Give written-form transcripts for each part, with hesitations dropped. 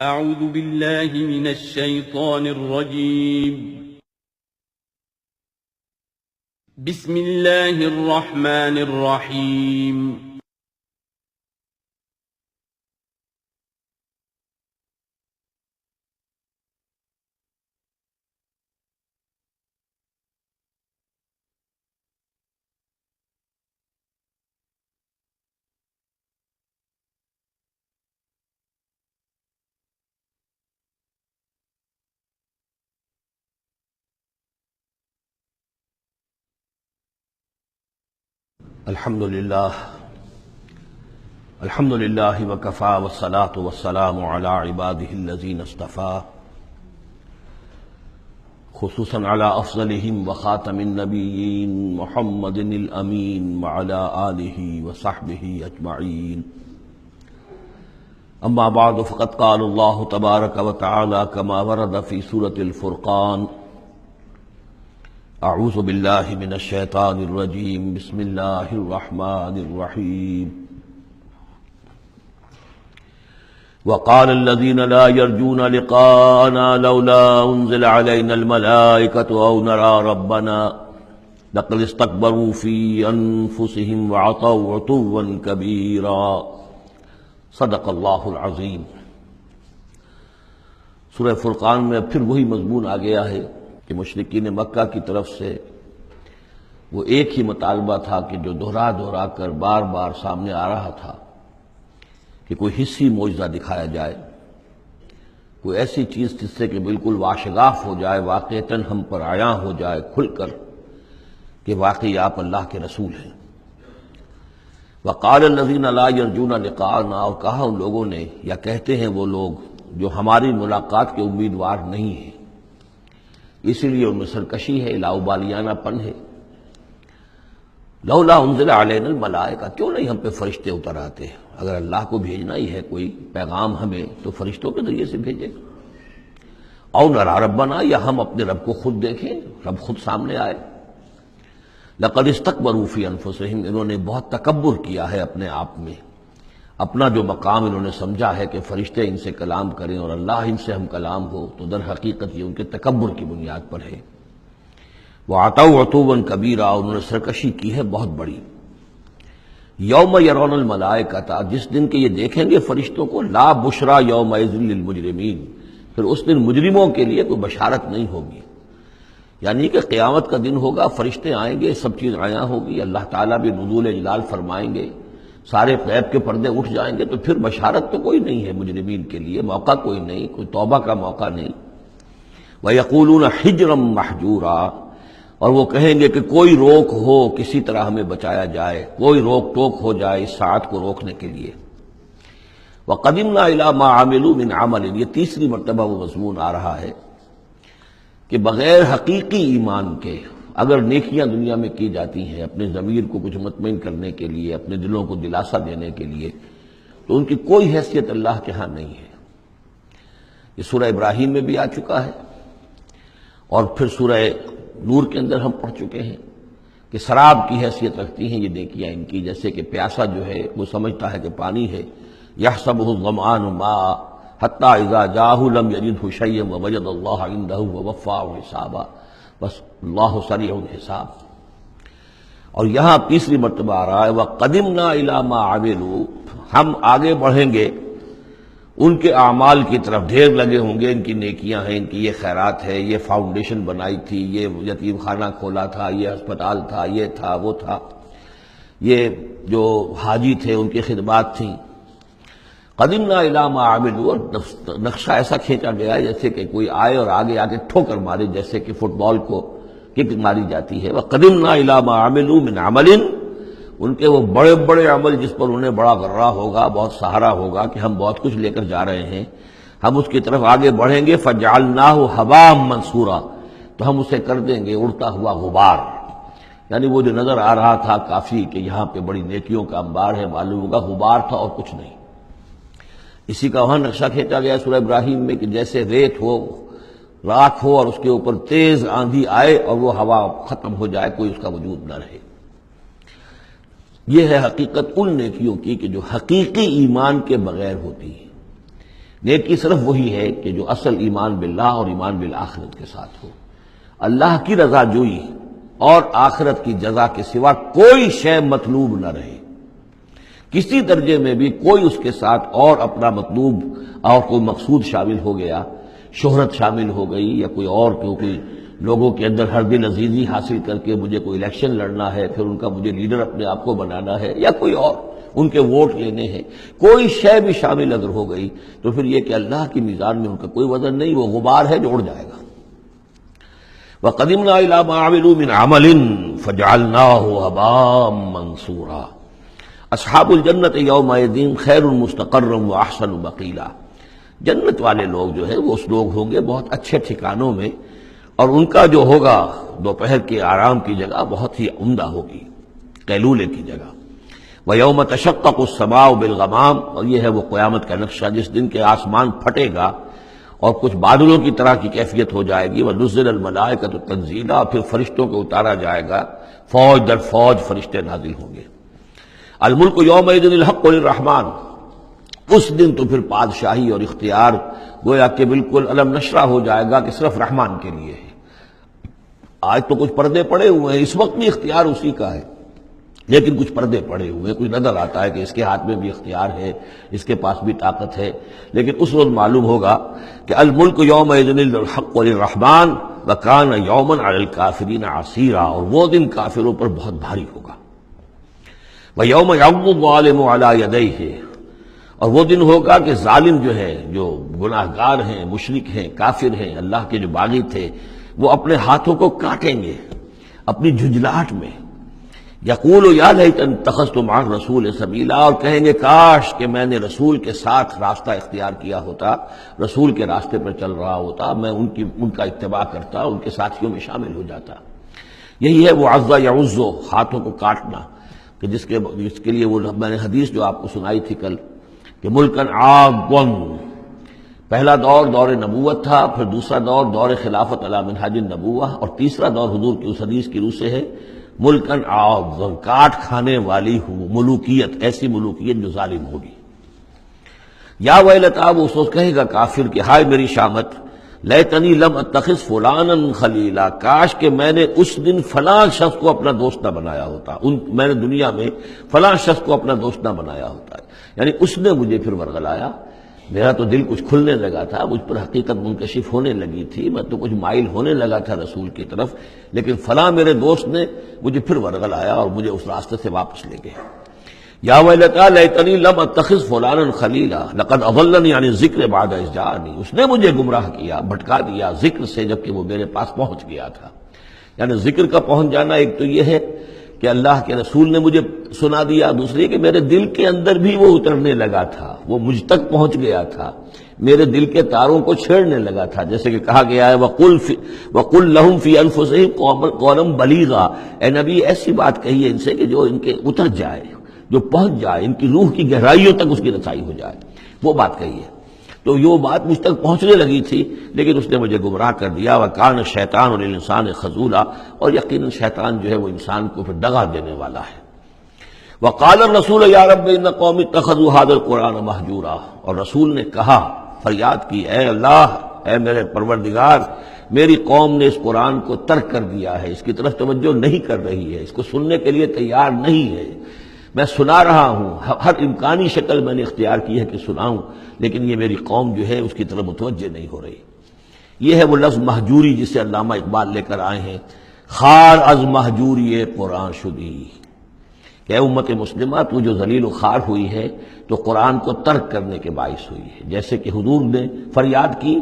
أعوذ بالله من الشيطان الرجيم. بسم الله الرحمن الرحيم. الحمد للہ وکفا والصلاة والسلام علی عباده الذین اصطفى خصوصا علی افضلهم وخاتم النبیین محمد الامین وعلی آلہ وصحبہ اجمعین. اما بعد فقد قال اللہ تبارک وتعالی کما ورد فی سورة الفرقان: اعوذ باللہ من الشیطان الرجیم بسم اللہ الرحمن الرحیم. وقال الذین لا یرجون لقاءنا لولا انزل علینا الملائکۃ او نری ربنا لقد استکبروا فی انفسهم وعتوا عتوا کبیرا. صدق اللہ العظیم. سورہ فرقان میں پھر وہی مضمون آ گیا ہے کہ مشرکین مکہ کی طرف سے وہ ایک ہی مطالبہ تھا کہ جو دہرا کر بار بار سامنے آ رہا تھا کہ کوئی حصی معجزہ دکھایا جائے، کوئی ایسی چیز جس سے کہ بالکل واشگاف ہو جائے، واقعتاً ہم پر عیاں ہو جائے کھل کر کہ واقعی آپ اللہ کے رسول ہیں. وقال الذین لا یرجون لقاءنا، اور کہا ان لوگوں نے، یا کہتے ہیں وہ لوگ جو ہماری ملاقات کے امیدوار نہیں ہیں، اسی لیے ان میں سرکشی ہے، لاؤبالیانہ پن ہے. لولا انزل علینا الملائکہ، کیوں نہیں ہم پہ فرشتے اتر آتے؟ اگر اللہ کو بھیجنا ہی ہے کوئی پیغام ہمیں تو فرشتوں کے ذریعے سے بھیجے. او نری ربنا، یا ہم اپنے رب کو خود دیکھیں، رب خود سامنے آئے. لقد استکبروا فی انفسہم، انہوں نے بہت تکبر کیا ہے اپنے آپ میں، اپنا جو مقام انہوں نے سمجھا ہے کہ فرشتے ان سے کلام کریں اور اللہ ان سے ہم کلام ہو، تو در حقیقت یہ ان کے تکبر کی بنیاد پر ہے. وَعَتَوْا عُتُوًّا كَبِيرًا، انہوں نے سرکشی کی ہے بہت بڑی. یوم یرون الملائکۃ، جس دن کے یہ دیکھیں گے فرشتوں کو، لا بشرا یومئذ للمجرمین، پھر اس دن مجرموں کے لیے کوئی بشارت نہیں ہوگی. یعنی کہ قیامت کا دن ہوگا، فرشتے آئیں گے، سب چیز عیاں ہوگی، اللہ تعالیٰ بھی نزول جلال فرمائیں گے، سارے غیب کے پردے اٹھ جائیں گے، تو پھر بشارت تو کوئی نہیں ہے مجرمین کے لیے، موقع کوئی نہیں، کوئی توبہ کا موقع نہیں. وَيَقُولُونَ حِجْرًا مَحْجُورًا، اور وہ کہیں گے کہ کوئی روک ہو، کسی طرح ہمیں بچایا جائے، کوئی روک ٹوک ہو جائے اس ساعت کو روکنے کے لیے. وَقَدِمْنَا إِلَىٰ مَا عَمِلُوا مِنْ عَمَلٍ، یہ تیسری مرتبہ وہ مضمون آ رہا ہے کہ بغیر حقیقی ایمان کے اگر نیکیاں دنیا میں کی جاتی ہیں اپنے ضمیر کو کچھ مطمئن کرنے کے لیے، اپنے دلوں کو دلاسا دینے کے لیے، تو ان کی کوئی حیثیت اللہ کے ہاں نہیں ہے. یہ سورہ ابراہیم میں بھی آ چکا ہے، اور پھر سورہ نور کے اندر ہم پڑھ چکے ہیں کہ سراب کی حیثیت رکھتی ہیں یہ نیکیاں ان کی. جیسے کہ پیاسا جو ہے وہ سمجھتا ہے کہ پانی ہے، یحسبہ الظمآن ماء حتی اذا جاءہ لم یجدہ شیئا ووجد اللہ عندہ ووفاہ حسابا، بس اللہ سریع الحساب. اور یہاں تیسری مرتبہ آ رہا ہے وَقَدِمْنَا إِلَىٰ مَا عَمِلُوا، ہم آگے بڑھیں گے ان کے اعمال کی طرف، ڈھیر لگے ہوں گے، ان کی نیکیاں ہیں، ان کی یہ خیرات ہے، یہ فاؤنڈیشن بنائی تھی، یہ یتیم خانہ کھولا تھا، یہ ہسپتال تھا، یہ تھا وہ تھا، یہ جو حاجی تھے ان کی خدمات تھیں. قدمنا الی ما عملوا، نقشہ ایسا کھینچا گیا ہے جیسے کہ کوئی آئے اور آگے آ کے ٹھوکر مارے، جیسے کہ فٹ بال کو کک ماری جاتی ہے. وقدمنا الی ما عملوا من عمل، ان کے وہ بڑے بڑے عمل جس پر انہیں بڑا غرہ ہوگا، بہت سہارا ہوگا کہ ہم بہت کچھ لے کر جا رہے ہیں، ہم اس کی طرف آگے بڑھیں گے. فجعلناہ ھباء منثورا، تو ہم اسے کر دیں گے اڑتا ہوا غبار. یعنی وہ جو نظر آ رہا تھا کافی کہ یہاں پہ بڑی نیکیوں کا انبار ہے، معلوم ہوگا غبار تھا اور کچھ نہیں. اسی کا وہاں نقشہ کھینچا گیا سورہ ابراہیم میں کہ جیسے ریت ہو، راکھ ہو، اور اس کے اوپر تیز آندھی آئے اور وہ ہوا ختم ہو جائے، کوئی اس کا وجود نہ رہے. یہ ہے حقیقت ان نیکیوں کی کہ جو حقیقی ایمان کے بغیر ہوتی ہے. نیکی صرف وہی ہے کہ جو اصل ایمان باللہ اور ایمان بالآخرت کے ساتھ ہو، اللہ کی رضا جوئی اور آخرت کی جزا کے سوا کوئی شے مطلوب نہ رہے، کسی درجے میں بھی کوئی اس کے ساتھ اور اپنا مطلوب اور کوئی مقصود شامل ہو گیا، شہرت شامل ہو گئی یا کوئی اور کوئی لوگوں کے اندر ہر دل عزیزی حاصل کر کے مجھے کوئی الیکشن لڑنا ہے، پھر ان کا مجھے لیڈر اپنے آپ کو بنانا ہے، یا کوئی اور ان کے ووٹ لینے ہیں، کوئی شے بھی شامل اگر ہو گئی تو پھر یہ کہ اللہ کی میزان میں ان کا کوئی وزن نہیں، وہ غبار ہے جو اڑ جائے گا۔ وَقَدِمْنَا إِلَىٰ مَا عَمِلُوا مِنْ عَمَلٍ فَجَعَلْنَاهُ هَبَاءً مَنْثُورًا اصحاب الجنت یومئذ خیر مستقرا واحسن مقیلا، جنت والے لوگ جو ہیں وہ اس لوگ ہوں گے بہت اچھے ٹھکانوں میں، اور ان کا جو ہوگا دوپہر کے آرام کی جگہ بہت ہی عمدہ ہوگی، قیلولے کی جگہ۔ وَيَوْمَ تَشَقَّقُ السَّمَاءُ بِالْغَمَامِ، اور یہ ہے وہ قیامت کا نقشہ جس دن کے آسمان پھٹے گا اور کچھ بادلوں کی طرح کی کیفیت ہو جائے گی۔ وَنُزِّلَ الْمَلَائِكَةُ تَنزِيلًا، اور پھر فرشتوں کو اتارا جائے گا، فوج در فوج فرشتے نازل ہوں گے۔ الملک یومئذ الحق للرحمن، اس دن تو پھر بادشاہی اور اختیار گویا کہ بالکل علم نشرہ ہو جائے گا کہ صرف رحمان کے لیے ہے۔ آج تو کچھ پردے پڑے ہوئے ہیں، اس وقت بھی اختیار اسی کا ہے، لیکن کچھ پردے پڑے ہوئے ہیں، کچھ نظر آتا ہے کہ اس کے ہاتھ میں بھی اختیار ہے، اس کے پاس بھی طاقت ہے، لیکن اس وقت معلوم ہوگا کہ الملک یومئذ الحق للرحمن وکان یوما علی الکافرین عسیرا، اور وہ دن کافروں پر بہت بھاری ہوگا۔ وَيَوْمَ يَعْضُ الظَّالِمُ عَلَىٰ يَدَيْهِ، اور وہ دن ہوگا کہ ظالم جو ہے، جو گناہ گار ہیں، مشرک ہیں، کافر ہیں، اللہ کے جو باغی تھے، وہ اپنے ہاتھوں کو کاٹیں گے اپنی جھنجھلاہٹ میں۔ یقول یا لیتنی اتخذت مع الرسول سبیلا، اور کہیں گے کاش کہ میں نے رسول کے ساتھ راستہ اختیار کیا ہوتا، رسول کے راستے پر چل رہا ہوتا، میں ان کا اتباع کرتا، ان کے ساتھیوں میں شامل ہو جاتا۔ یہی ہے وہ عض یعض، ہاتھوں کو کاٹنا، کہ جس کے لیے وہ میں نے حدیث جو آپ کو سنائی تھی کل کہ ملکن عاضًا، پہلا دور دور نبوت تھا، پھر دوسرا دور دور خلافت علی منہاج النبوہ، اور تیسرا دور حضور کی اس حدیث کی روح سے ہے ملکن عاضًا، کاٹ کھانے والی ملوکیت، ایسی ملوکیت جو ظالم ہوگی۔ یا ویلتا، وہ اس وقت کہے گا کافر کہ ہائے میری شامت، لیتنی لم اتخذ فلانا خلیلا، کاش کہ میں نے اس دن فلاں شخص کو اپنا دوست نہ بنایا ہوتا، میں نے دنیا میں فلاں شخص کو اپنا دوست نہ بنایا ہوتا، یعنی اس نے مجھے پھر ورغلایا، میرا تو دل کچھ کھلنے لگا تھا، مجھ پر حقیقت منکشف ہونے لگی تھی، میں تو کچھ مائل ہونے لگا تھا رسول کی طرف، لیکن فلاں میرے دوست نے مجھے پھر ورغلایا اور مجھے اس راستے سے واپس لے گئے۔ یا ویلتا لیتنی لم اتخذ فلانا خلیلا لقد اضلنی عن الذکر بعد اذ جاءنی، اس نے مجھے گمراہ کیا، بھٹکا دیا ذکر سے جبکہ وہ میرے پاس پہنچ گیا تھا۔ یعنی ذکر کا پہنچ جانا ایک تو یہ ہے کہ اللہ کے رسول نے مجھے سنا دیا، دوسری کہ میرے دل کے اندر بھی وہ اترنے لگا تھا، وہ مجھ تک پہنچ گیا تھا، میرے دل کے تاروں کو چھیڑنے لگا تھا، جیسے کہ کہا گیا ہے وَقُلْ لَهُمْ فِي أَنفُسِهِمْ قَوْلًا بَلِيغًا، اے نبی ایسی بات کہیے ان سے کہ جو ان کے اتر جائے، جو پہنچ جائے، ان کی روح کی گہرائیوں تک اس کی رسائی ہو جائے، وہ بات کہیے۔ تو یہ بات مجھ تک پہنچنے لگی تھی، لیکن اس نے مجھے گمراہ کر دیا۔ وَكَانَ الشَّيْطَانُ لِلْإِنسَانِ خَذُولًا، اور یقیناً شیطان جو ہے وہ انسان کو پھر دغا دینے والا ہے۔ وَقَالَ الرَّسُولُ يَا رَبِّ إِنَّ قَوْمِي اتَّخَذُوا هَٰذَا الْقُرْآنَ مَهْجُورًا، اور رسول نے کہا، فریاد کی، اے اللہ، اے میرے پروردگار، میری قوم نے اس قرآن کو ترک کر دیا ہے، اس کی طرف توجہ نہیں کر رہی ہے، اس کو سننے کے لیے تیار نہیں ہے۔ میں سنا رہا ہوں، ہر امکانی شکل میں نے اختیار کی ہے کہ سناؤں، لیکن یہ میری قوم جو ہے اس کی طرف متوجہ نہیں ہو رہی۔ یہ ہے وہ لفظ مہجوری جسے علامہ اقبال لے کر آئے ہیں، خار از مہجوری قرآن شدی، کہ اے امت مسلمہ تو جو ذلیل و خوار ہوئی ہے تو قرآن کو ترک کرنے کے باعث ہوئی ہے۔ جیسے کہ حضور نے فریاد کی،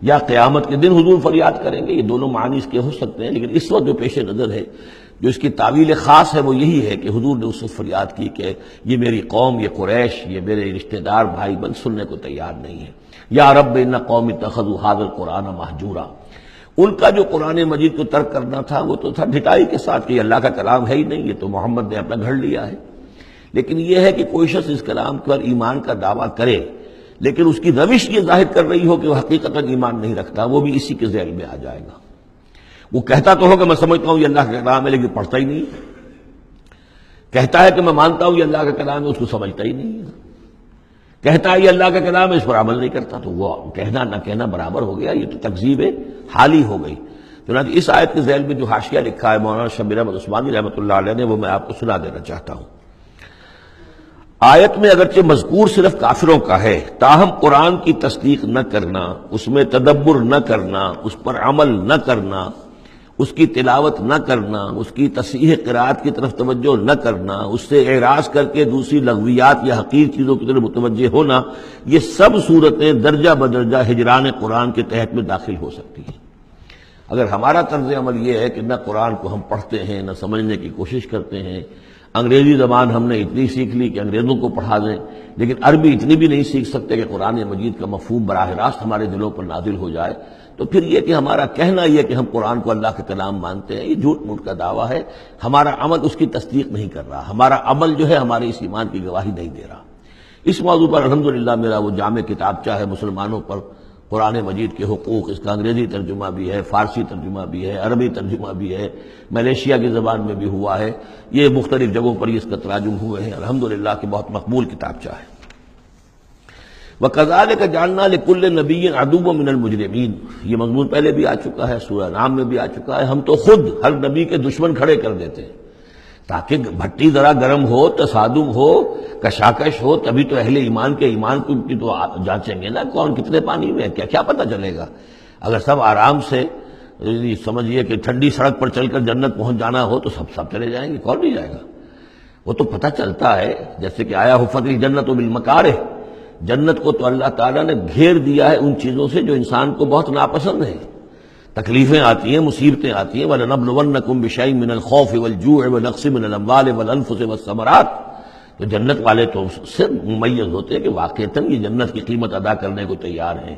یا قیامت کے دن حضور فریاد کریں گے، یہ دونوں معنی اس کے ہو سکتے ہیں، لیکن اس وقت جو پیش نظر ہے، جو اس کی تعویل خاص ہے، وہ یہی ہے کہ حضور نے اس وقت فریاد کی کہ یہ میری قوم، یہ قریش، یہ میرے رشتہ دار بھائی بن سننے کو تیار نہیں ہے۔ یا رب ان قوم اتخذوا هذا القرآن مہجورا، ان کا جو قرآن مجید کو ترک کرنا تھا وہ تو تھا ڈھٹائی کے ساتھ کہ یہ اللہ کا کلام ہے ہی نہیں، یہ تو محمد نے اپنا گھڑ لیا ہے۔ لیکن یہ ہے کہ کوئی شخص اس کلام پر ایمان کا دعویٰ کرے، لیکن اس کی روش یہ ظاہر کر رہی ہو کہ وہ حقیقتاً ایمان نہیں رکھتا، وہ بھی اسی کے ذیل میں آ جائے گا۔ وہ کہتا تو ہوگا میں سمجھتا ہوں یہ اللہ کا کلام ہے، لیکن پڑھتا ہی نہیں، کہتا ہے کہ میں مانتا ہوں یہ اللہ کا کلام ہے، اس کو سمجھتا ہی نہیں ہے۔ کہتا ہے یہ اللہ کا کلام ہے، اس پر عمل نہیں کرتا، تو وہ کہنا نہ کہنا برابر ہو گیا، یہ تو تکذیب حالی ہو گئی۔ چنانچہ اس آیت کے ذیل میں جو حاشیہ لکھا ہے مولانا شبیر احمد عثمانی رحمۃ اللہ علیہ نے، وہ میں آپ کو سنا دینا چاہتا ہوں۔ آیت میں اگرچہ مذکور صرف کافروں کا ہے، تاہم قرآن کی تصدیق نہ کرنا، اس میں تدبر نہ کرنا، اس پر عمل نہ کرنا، اس کی تلاوت نہ کرنا، اس کی تصحیح قرات کی طرف توجہ نہ کرنا، اس سے اعراض کر کے دوسری لغویات یا حقیر چیزوں کی طرف متوجہ ہونا، یہ سب صورتیں درجہ بدرجہ ہجران قرآن کے تحت میں داخل ہو سکتی ہیں۔ اگر ہمارا طرز عمل یہ ہے کہ نہ قرآن کو ہم پڑھتے ہیں، نہ سمجھنے کی کوشش کرتے ہیں، انگریزی زبان ہم نے اتنی سیکھ لی کہ انگریزوں کو پڑھا دیں، لیکن عربی اتنی بھی نہیں سیکھ سکتے کہ قرآن مجید کا مفہوم براہ راست ہمارے دلوں پر نازل ہو جائے، تو پھر یہ کہ ہمارا کہنا یہ کہ ہم قرآن کو اللہ کا کلام مانتے ہیں، یہ جھوٹ موٹ کا دعویٰ ہے۔ ہمارا عمل اس کی تصدیق نہیں کر رہا، ہمارا عمل جو ہے ہمارے اس ایمان کی گواہی نہیں دے رہا۔ اس موضوع پر الحمدللہ میرا وہ جامع کتابچہ ہے مسلمانوں پر قرآن مجید کے حقوق، اس کا انگریزی ترجمہ بھی ہے، فارسی ترجمہ بھی ہے، عربی ترجمہ بھی ہے، ملیشیا کی زبان میں بھی ہوا ہے، یہ مختلف جگہوں پر اس کا تراجم ہوئے ہیں، الحمدللہ کہ بہت مقبول کتابچہ ہے۔ وَكَذَلِكَ جَعَلْنَا لِكُلِّ نَبِيٍّ عَدُوًّا مِّنَ الْمُجْرِمِينَ، یہ مضمون پہلے بھی آ چکا ہے، سورہ نام میں بھی آ چکا ہے۔ ہم تو خود ہر نبی کے دشمن کھڑے کر دیتے ہیں تاکہ بھٹی ذرا گرم ہو، تصادم ہو، کشاکش ہو، تبھی تو اہل ایمان کے ایمان کو کی تو جانچیں گے نا کون کتنے پانی میں ہے، کیا پتہ چلے گا۔ اگر سب آرام سے سمجھیے کہ ٹھنڈی سڑک پر چل کر جنت پہنچ جانا ہو تو سب چلے جائیں گے، کون نہیں جائے گا؟ وہ تو پتہ چلتا ہے، جیسے کہ آیا حفت الجنت بالمکارہ، جنت کو تو اللہ تعالیٰ نے گھیر دیا ہے ان چیزوں سے جو انسان کو بہت ناپسند ہے۔ تکلیفیں آتی ہیں، مصیبتیں آتی ہیں، وَلَنَبْلُوَنَّكُمْ بِشَيْءٍ مِّنَ الْخَوْفِ وَالْجُوعِ وَنَقْصٍ مِّنَ الْأَمْوَالِ وَالْأَنفُسِ وَالثَّمَرَاتِ، تو جنت والے تو اس سے ممیز ہوتے ہیں کہ واقعتاً یہ جنت کی قیمت ادا کرنے کو تیار ہیں۔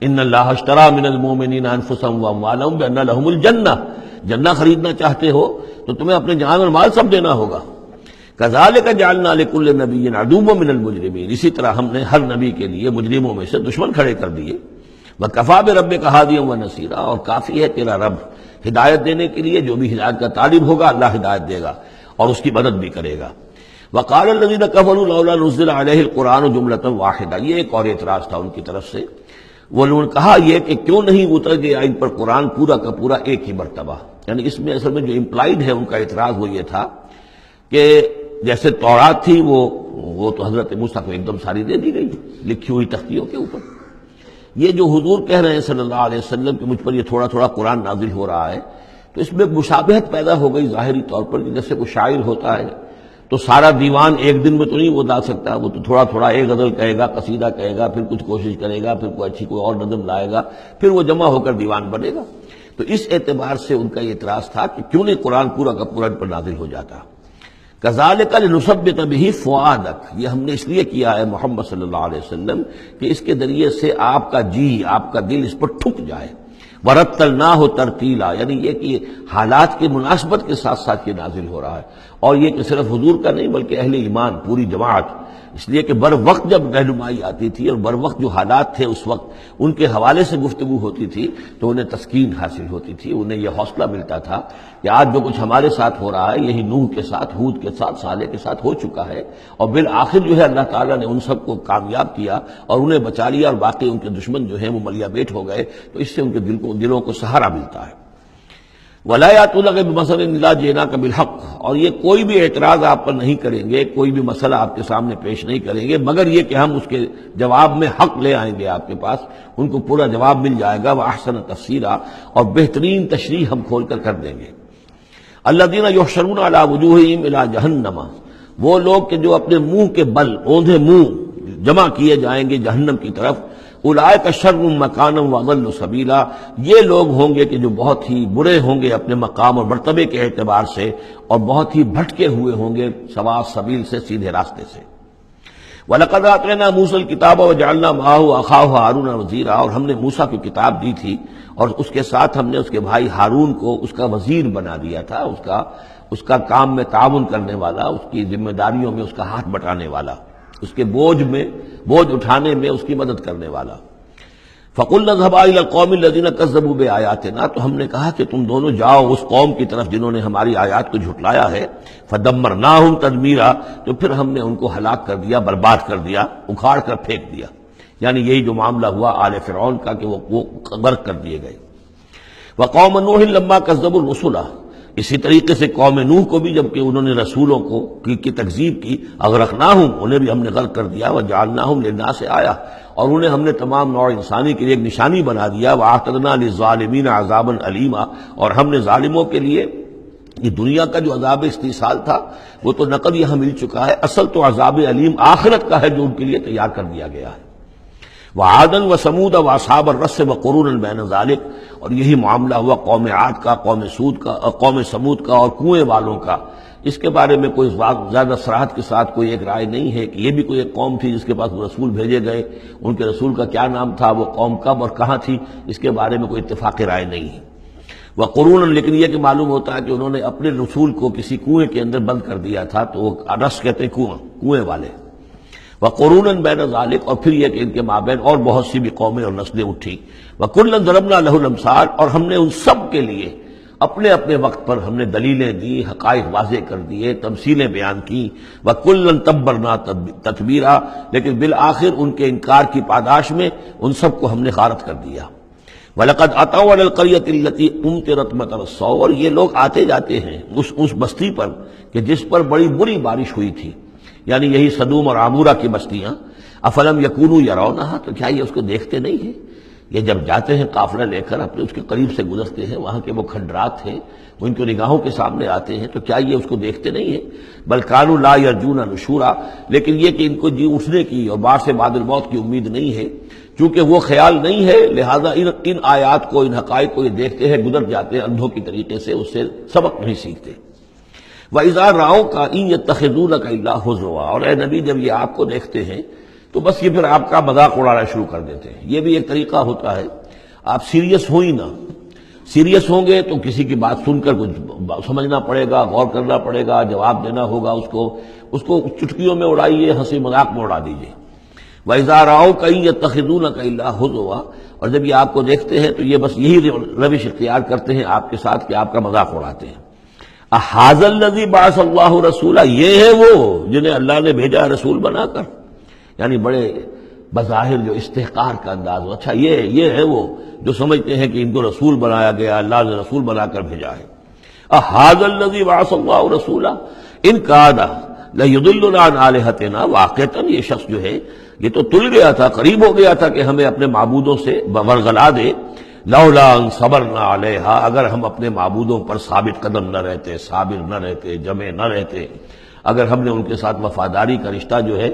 ان اللہ اشترى من المؤمنین انفسهم واموالهم بان لهم الجنہ، جنہ خریدنا چاہتے ہو تو تمہیں اپنے جان اور مال سب دینا ہوگا۔ کذالک جعلنا لكل نبی عدوا من المجرمین، اسی طرح ہم نے ہر نبی کے لیے مجرموں میں سے دشمن کھڑے کر دیے۔ وکفیٰ بربک ہادیا ونصیرا، اور کافی ہے تیرا رب ہدایت دینے کے لیے، جو بھی ہدایت کا طالب ہوگا اللہ ہدایت دے گا اور اس کی مدد بھی کرے گا۔ وقال الذین کفروا لولا نزل علیہ القرآن جملۃ واحدہ، یہ ایک اور اعتراض تھا ان کی طرف سے، وہ لوگوں نے کہا یہ کہ کیوں نہیں اتر گیا ان پر قرآن پورا کا پورا ایک ہی مرتبہ۔ یعنی اس میں اصل میں جو امپلائڈ ہے ان کا اعتراض وہ یہ تھا کہ جیسے تورات تھی وہ تو حضرت موسیٰ کو ایک دم ساری دے دی گئی لکھی ہوئی تختیوں کے اوپر، یہ جو حضور کہہ رہے ہیں صلی اللہ علیہ وسلم کہ مجھ پر یہ تھوڑا تھوڑا قرآن نازل ہو رہا ہے، تو اس میں مشابہت پیدا ہو گئی ظاہری طور پر، کہ جیسے کوئی شاعر ہوتا ہے تو سارا دیوان ایک دن میں تو نہیں وہ لا سکتا، وہ تو تھوڑا تھوڑا ایک غزل کہے گا، قصیدہ کہے گا، پھر کچھ کوشش کرے گا، پھر کوئی اچھی کوئی اور نظم لائے گا، پھر وہ جمع ہو کر دیوان بنے گا۔ تو اس اعتبار سے ان کا یہ اعتراض تھا کہ کیوں نہیں قرآن پورا کا پورا ان پر نازل ہو جاتا۔ کذالک لنثبت بہ فؤادک، یہ ہم نے اس لیے کیا ہے محمد صلی اللہ علیہ وسلم کہ اس کے ذریعے سے آپ کا جی، آپ کا دل اس پر ٹھک جائے۔ ورتلناہ ترتیلا، یعنی یہ کہ حالات کی مناسبت کے ساتھ ساتھ یہ نازل ہو رہا ہے، اور یہ کہ صرف حضور کا نہیں بلکہ اہل ایمان پوری جماعت، اس لیے کہ بر وقت جب رہنمائی آتی تھی اور بر وقت جو حالات تھے اس وقت ان کے حوالے سے گفتگو ہوتی تھی تو انہیں تسکین حاصل ہوتی تھی، انہیں یہ حوصلہ ملتا تھا کہ آج جو کچھ ہمارے ساتھ ہو رہا ہے یہی نوح کے ساتھ، ہود کے ساتھ، صالح کے ساتھ ہو چکا ہے، اور بالآخر جو ہے اللہ تعالیٰ نے ان سب کو کامیاب کیا اور انہیں بچا لیا، اور باقی ان کے دشمن جو ہیں وہ ملیا بیٹ ہو گئے، تو اس سے ان کے دلوں کو سہارا ملتا ہے۔ وَلَا يَأْتُونَكَ بِمَثَلٍ إِلَّا جِئْنَاكَ بِالْحَقِّ، اور یہ کوئی بھی اعتراض آپ پر نہیں کریں گے، کوئی بھی مسئلہ آپ کے سامنے پیش نہیں کریں گے مگر یہ کہ ہم اس کے جواب میں حق لے آئیں گے آپ کے پاس، ان کو پورا جواب مل جائے گا، وَأَحْسَنَ تَفْسِيرًا، اور بہترین تشریح ہم کھول کر دیں گے۔ الَّذِينَ يُحْشَرُونَ عَلَى وُجُوهِهِمْ إِلَى جَهَنَّمَ، وہ لوگ کہ جو اپنے منہ کے بل، اوندھے منہ جمع کیے جائیں گے جہنم کی طرف۔ اولئک شر مکانا واضل سبیلا، یہ لوگ ہوں گے کہ جو بہت ہی برے ہوں گے اپنے مقام اور مرتبے کے اعتبار سے، اور بہت ہی بھٹکے ہوئے ہوں گے سوا سبیل سے، سیدھے راستے سے۔ وَلَقَدْ آتَيْنَا مُوسَى الْكِتَابَ وَجَعَلْنَا مَعَهُ أَخَاهُ هَارُونَ وَزِيرًا، اور ہم نے موسیٰ کو کتاب دی تھی اور اس کے ساتھ ہم نے اس کے بھائی ہارون کو اس کا وزیر بنا دیا تھا، اس کا کام میں تعاون کرنے والا، اس کی ذمہ داریوں میں اس کا ہاتھ بٹانے والا، اس کے بوجھ اٹھانے میں اس کی مدد کرنے والا۔ فَقُلْنَا اذْهَبَا إِلَى الْقَوْمِ الَّذِينَ كَذَّبُوا بِآيَاتِنَا، تو ہم نے کہا کہ تم دونوں جاؤ اس قوم کی طرف جنہوں نے ہماری آیات کو جھٹلایا ہے. فَدَمَّرْنَاهُمْ تَدْمِيرًا، تو پھر ہم نے ان کو ہلاک کر دیا، برباد کر دیا، اکھاڑ کر پھینک دیا. یعنی یہی جو معاملہ ہوا آل فرعون کا کہ وہ غرق کر دیے گئے. وَقَوْمَ نُوحٍ لَمَّا كَذَّبُوا الرُّسُلَ، اسی طریقے سے قوم نوح کو بھی جب کہ انہوں نے رسولوں کی تکذیب کی، اغرقناہم، انہیں بھی ہم نے غرق کر دیا. وجعلناہم للناس آیہ، اور انہیں ہم نے تمام نوع انسانی کے لیے ایک نشانی بنا دیا. واعتدنا للظالمین عذابا علیما، اور ہم نے ظالموں کے لیے یہ دنیا کا جو عذاب استیصال تھا وہ تو نقل یہاں مل چکا ہے، اصل تو عذاب علیم آخرت کا ہے جو ان کے لیے تیار کر دیا گیا ہے. وعادا وثمود واصحاب الرس وقرونا بین ذلک، اور یہی معاملہ ہوا قوم عاد کا، قوم سمود کا اور کنویں والوں کا. اس کے بارے میں کوئی زیادہ صراحت کے ساتھ کوئی ایک رائے نہیں ہے کہ یہ بھی کوئی ایک قوم تھی جس کے پاس رسول بھیجے گئے. ان کے رسول کا کیا نام تھا، وہ قوم کب اور کہاں تھی، اس کے بارے میں کوئی اتفاق رائے نہیں ہے. وقرونا، لیکن یہ کہ معلوم ہوتا ہے کہ انہوں نے اپنے رسول کو کسی کنویں کے اندر بند کر دیا تھا، تو وہ رس کہتے ہیں کنویں والے. وقرونا بین ذلک، اور پھر یہ کہ ان کے مابین اور بہت سی بھی قومیں اور نسلیں اٹھی. وکلا ضربنا لہ الامثال، اور ہم نے ان سب کے لیے اپنے اپنے وقت پر ہم نے دلیلیں دی، حقائق واضح کر دیے، تمثیلیں بیان کی. وکلا تبرنا تتبیرا، لیکن بالآخر ان کے انکار کی پاداش میں ان سب کو ہم نے غارت کر دیا. وَلَقَدْ أَتَوْا عَلَى الْقَرْيَةِ الَّتِي أُمْطِرَتْ مَطَرَ السَّوْءِ، اور یہ لوگ آتے جاتے ہیں اس بستی پر کہ جس پر بڑی بری بارش ہوئی تھی، یعنی یہی سدوم اور عمورہ کی بستیاں. افلم یکونوا یرونہا، تو کیا یہ اس کو دیکھتے نہیں ہیں؟ یہ جب جاتے ہیں قافلہ لے کر اپنے اس کے قریب سے گزرتے ہیں، وہاں کے وہ کھنڈرات ہیں وہ ان کی نگاہوں کے سامنے آتے ہیں، تو کیا یہ اس کو دیکھتے نہیں ہیں؟ بل کانوا لا یرجون نشورا، لیکن یہ کہ ان کو جی اٹھنے کی اور بعد سے بعد الموت کی امید نہیں ہے، چونکہ وہ خیال نہیں ہے، لہذا ان آیات کو، ان حقائق کو یہ دیکھتے ہیں، گزر جاتے ہیں اندھوں کی طریقے سے، اس سے سبق نہیں سیکھتے. وَإِذَا رَأَوْكَ إِن يَتَّخِذُونَكَ إِلَّا هُزُوًا، اور اے نبی جب یہ آپ کو دیکھتے ہیں تو بس یہ پھر آپ کا مذاق اڑانا شروع کر دیتے ہیں. یہ بھی ایک طریقہ ہوتا ہے، آپ سیریس ہو ہی نہ، سیریس ہوں گے تو کسی کی بات سن کر کچھ سمجھنا پڑے گا، غور کرنا پڑے گا، جواب دینا ہوگا، اس کو چٹکیوں میں اڑائیے، ہنسی مذاق میں اڑا دیجیے. وَإِذَا رَأَوْكَ إِن يَتَّخِذُونَكَ إِلَّا هُزُوًا، اور جب یہ آپ کو دیکھتے ہیں تو یہ بس یہی روش اختیار کرتے ہیں آپ کے ساتھ کہ آپ کا مذاق اڑاتے ہیں. اَهَٰذَا الَّذِي بَعَثَ اللَّهُ رَسُولًا، یہ ہے وہ جنہیں اللہ نے بھیجا رسول بنا کر، یعنی بڑے بظاہر جو استحقار کا انداز ہو. اچھا یہ ہے وہ جو سمجھتے ہیں کہ ان کو رسول بنایا گیا، اللہ نے رسول بنا کر بھیجا ہے. اَهَٰذَا الَّذِي بَعَثَ اللَّهُ رَسُولًا إِن كَادَ لَيُضِلُّنَا عَنْ آلِهَتِنَا، واقعتاً یہ شخص جو ہے یہ تو تل گیا تھا، قریب ہو گیا تھا کہ ہمیں اپنے معبودوں سے ورگلا دے. لولا ان صبرنا علیہا، اگر ہم اپنے معبودوں پر ثابت قدم نہ رہتے، صابر نہ رہتے، جمع نہ رہتے، اگر ہم نے ان کے ساتھ وفاداری کا رشتہ جو ہے،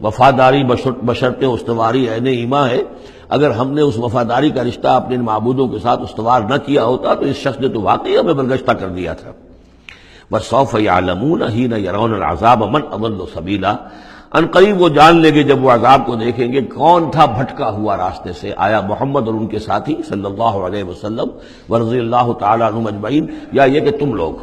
وفاداری بشرط استواری عین ایمان ہے، اگر ہم نے اس وفاداری کا رشتہ اپنے معبودوں کے ساتھ استوار نہ کیا ہوتا تو اس شخص نے تو واقعی ہمیں برگشتہ کر دیا تھا. وَسَوْفَ يَعْلَمُونَ حِينَ يَرَوْنَ الْعَذَابَ مَنْ أَضَلُّ سَبِيلًا، ان قریب وہ جان لیں گے جب وہ عذاب کو دیکھیں گے کون تھا بھٹکا ہوا راستے سے. آیا محمد اور ان کے ساتھی صلی اللہ علیہ وسلم ورضی اللہ تعالیٰ عنہم اجمعین، یا یہ کہ تم لوگ.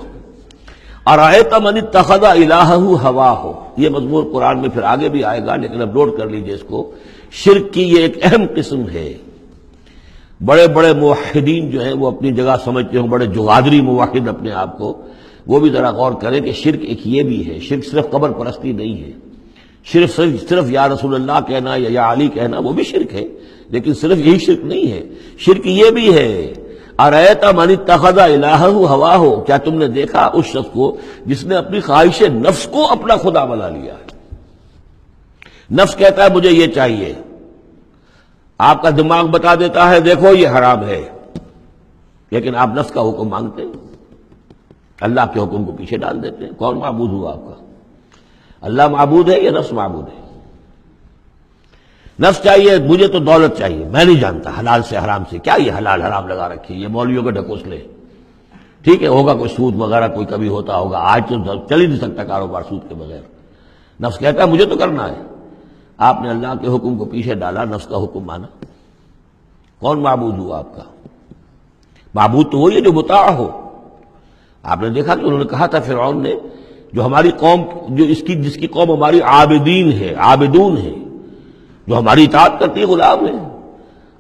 ارأیت من اتخذ الہہ ہواہ، یہ مضمون قرآن میں پھر آگے بھی آئے گا لیکن اب نوٹ کر لیجئے اس کو. شرک کی یہ ایک اہم قسم ہے. بڑے بڑے موحدین جو ہیں وہ اپنی جگہ سمجھتے ہوں، بڑے جغادری موحد اپنے آپ کو، وہ بھی ذرا غور کریں کہ شرک ایک یہ بھی ہے. شرک صرف قبر پرستی نہیں ہے، صرف یا رسول اللہ کہنا یا علی کہنا وہ بھی شرک ہے، لیکن صرف یہی شرک نہیں ہے. شرک یہ بھی ہے ارأیت من اتخذ الہہ ہواہ، کیا تم نے دیکھا اس شخص کو جس نے اپنی خواہش نفس کو اپنا خدا بنا لیا ہے. نفس کہتا ہے مجھے یہ چاہیے، آپ کا دماغ بتا دیتا ہے دیکھو یہ حرام ہے، لیکن آپ نفس کا حکم مانگتے ہیں، اللہ کے حکم کو پیچھے ڈال دیتے ہیں. کون معبود ہوا آپ کا؟ اللہ معبود ہے یا نفس معبود ہے؟ نفس چاہیے مجھے تو دولت چاہیے، میں نہیں جانتا حلال سے حرام سے، کیا یہ حلال حرام لگا رکھی، یہ مولویوں کے ڈھکوسلے. ٹھیک ہے ہوگا کوئی سود وغیرہ کوئی کبھی ہوتا ہوگا، آج تو چل ہی نہیں سکتا کاروبار سود کے بغیر. نفس کہتا ہے مجھے تو کرنا ہے، آپ نے اللہ کے حکم کو پیچھے ڈالا، نفس کا حکم مانا. کون معبود ہوا آپ کا؟ معبود تو وہی ہے جو مطاع ہو. آپ نے دیکھا کہ انہوں نے کہا تھا فرعون نے، جو ہماری قوم جس کی قوم ہماری عابدین ہے، عابدون ہے، جو ہماری اطاعت کرتی غلام ہے.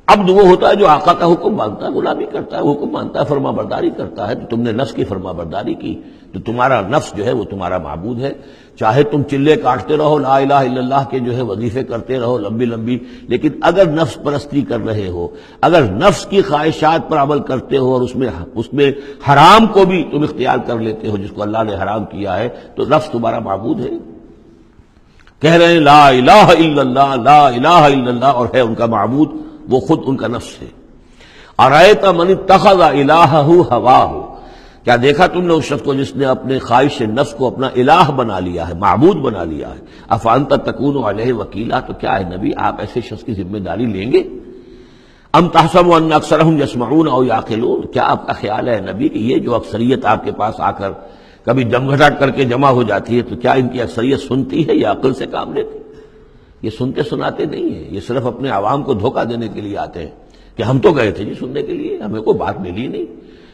عبد وہ ہوتا ہے جو آقا کا حکم مانتا ہے، غلامی کرتا ہے، حکم مانتا ہے، فرما برداری کرتا ہے۔ تو تم نے نفس کی فرما برداری کی تو تمہارا نفس جو ہے وہ تمہارا معبود ہے۔ چاہے تم چلے کاٹتے رہو، لا الہ الا اللہ کے جو ہے وظیفے کرتے رہو لمبی لمبی، لیکن اگر نفس پرستی کر رہے ہو، اگر نفس کی خواہشات پر عمل کرتے ہو اور اس میں حرام کو بھی تم اختیار کر لیتے ہو جس کو اللہ نے حرام کیا ہے، تو نفس تمہارا معبود ہے۔ کہہ رہے ہیں لا الہ الا اللہ، لا الہ الا اللہ، اور ہے ان کا معبود وہ خود ان کا نفس ہے۔ ارأیت من اتخذ الہہ ہواہ، کیا دیکھا تم نے اس شخص کو جس نے اپنے خواہش نفس کو اپنا الہ بنا لیا ہے، معبود بنا لیا ہے۔ افانت تکون علیہ وکیلا، تو کیا ہے نبی آپ ایسے شخص کی ذمہ داری لیں گے؟ ام تحسب ان اکثرهم یسمعون او یعقلون، کیا آپ کا خیال ہے نبی کہ یہ جو اکثریت آپ کے پاس آ کر کبھی جمگھٹاٹ کر کے جمع ہو جاتی ہے، تو کیا ان کی اکثریت سنتی ہے یا عقل سے کام لیتی؟ یہ سنتے سناتے نہیں ہیں، یہ صرف اپنے عوام کو دھوکہ دینے کے لیے آتے ہیں کہ ہم تو گئے تھے جی سننے کے لیے، ہمیں کوئی بات ملی نہیں۔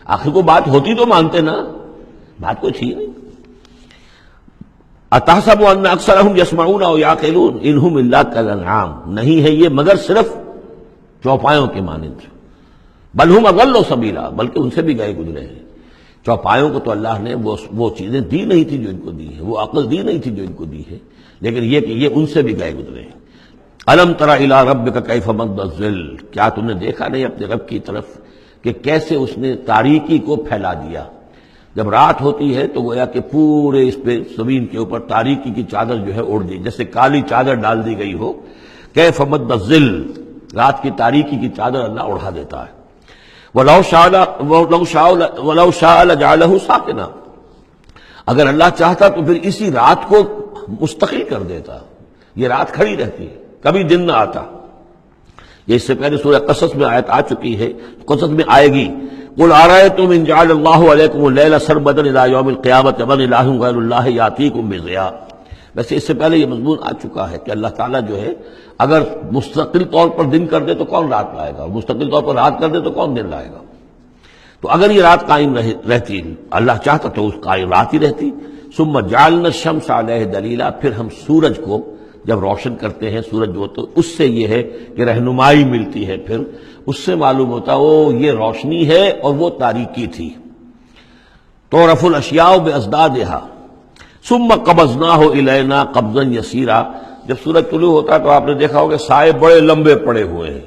آخر کو بات ہوتی تو مانتے نا، بات کوئی تھی نہیں۔ اتحسب ان اکثرهم یسمعون او یعقلون انہم الا کالانعام، نہیں ہے یہ مگر صرف چوپایوں کے مانند، بل ہم اضل سبیلا، بلکہ ان سے بھی گئے گزرے ہیں۔ چوپایوں کو تو اللہ نے وہ چیزیں دی نہیں تھی جو ان کو دی ہے، وہ عقل دی نہیں تھی جو ان کو دی ہے، لیکن یہ کہ یہ ان سے بھی گئے گزرے ہیں۔ الم تر الی ربک کیف مد الظل، کیا تم نے دیکھا نہیں اپنے رب کی طرف کہ کیسے اس نے تاریکی کو پھیلا دیا؟ جب رات ہوتی ہے تو گویا کہ پورے اس پہ زمین کے اوپر تاریکی کی چادر جو ہے اڑ دی، جیسے کالی چادر ڈال دی گئی ہو۔ کیف مد الظل، رات کی تاریکی کی چادر اللہ اڑا دیتا ہے۔ وَلَوْ شَاءَ لَجَعَلَهُ سَاكِنًا، اگر اللہ چاہتا تو پھر اسی رات کو مستقل کر دیتا، یہ رات کھڑی رہتی ہے، کبھی دن نہ آتا۔ یہ اس سے پہلے سورہ قصص میں آیت آ چکی ہے، قصص میں آئے گی۔ قُلْ أَرَأَيْتُمْ إِنْ جَعَلَ اللَّهُ عَلَيْكُمُ اللَّيْلَ سَرْمَدًا إِلَىٰ يَوْمِ الْقِيَامَةِ مَنْ إِلَٰهٌ غَيْرُ اللَّهِ يَأْتِيكُمْ بِضِيَاءٍ۔ ویسے اس سے پہلے یہ مضمون آ چکا ہے کہ اللہ تعالیٰ جو ہے اگر مستقل طور پر دن کر دے تو کون رات لائے گا، اور مستقل طور پر رات کر دے تو کون دن لائے گا؟ تو اگر یہ رات قائم رہتی، اللہ چاہتا تو اس قائم رات ہی رہتی۔ ثم جعلنا الشمس علیہ دلیلا، پھر ہم سورج کو جب روشن کرتے ہیں، سورج وہ تو اس سے یہ ہے کہ رہنمائی ملتی ہے، پھر اس سے معلوم ہوتا وہ یہ روشنی ہے اور وہ تاریکی تھی۔ تعرف الاشیاء بازدادها ثم قبضناہ الینا قبضا یسیرا، جب سورج طلوع ہوتا تو آپ نے دیکھا ہوگا سائے بڑے لمبے پڑے ہوئے ہیں،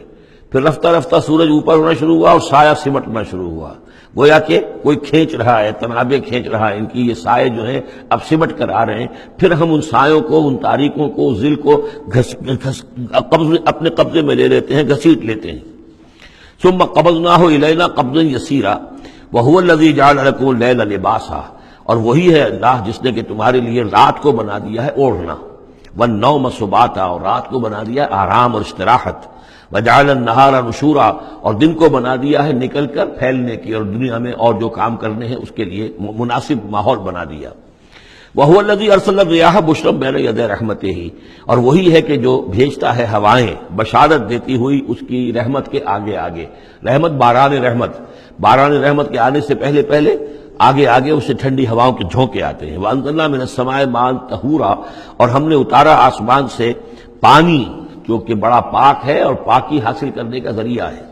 پھر رفتہ رفتہ سورج اوپر ہونا شروع ہوا اور سایہ سمٹنا شروع ہوا، گویا کہ کوئی کھینچ رہا ہے، تنابیں کھینچ رہا ہے، ان کی یہ سائے جو ہیں اب سمٹ کر آ رہے ہیں۔ پھر ہم ان سایوں کو، ان تاریکوں کو، ذل کو اپنے قبضے میں لے لیتے ہیں، گھسیٹ لیتے ہیں۔ ثم قبضناہ الینا قبضا یسیرا وہو الذی جعل لکم اللیل لباسا، اور وہی ہے اللہ جس نے کہ تمہارے لیے رات کو بنا دیا ہے اوڑھنا، والنوم سباتا، اور رات کو بنا دیا ہے آرام اور استراحت، وجعل النہار نشورا، اور دن کو بنا دیا ہے نکل کر پھیلنے کی اور دنیا میں اور جو کام کرنے ہیں اس کے لیے مناسب ماحول بنا دیا۔ وَهُوَ الَّذِي أَرْسَلَ الرِّيَاحَ بُشْرًا بَيْنَ يَدَيْ رَحْمَتِهِ، اور وہی ہے کہ جو بھیجتا ہے ہوائیں بشارت دیتی ہوئی اس کی رحمت کے آگے آگے۔ رحمت باران رحمت کے آنے سے پہلے پہلے آگے آگے اسے ٹھنڈی ہواؤں کے جھونکے آتے ہیں۔ وَأَنزَلْنَا مِنَ السَّمَاءِ مَاءً طَهُورًا، اور ہم نے اتارا آسمان سے پانی جو کہ بڑا پاک ہے اور پاکی حاصل کرنے کا ذریعہ ہے۔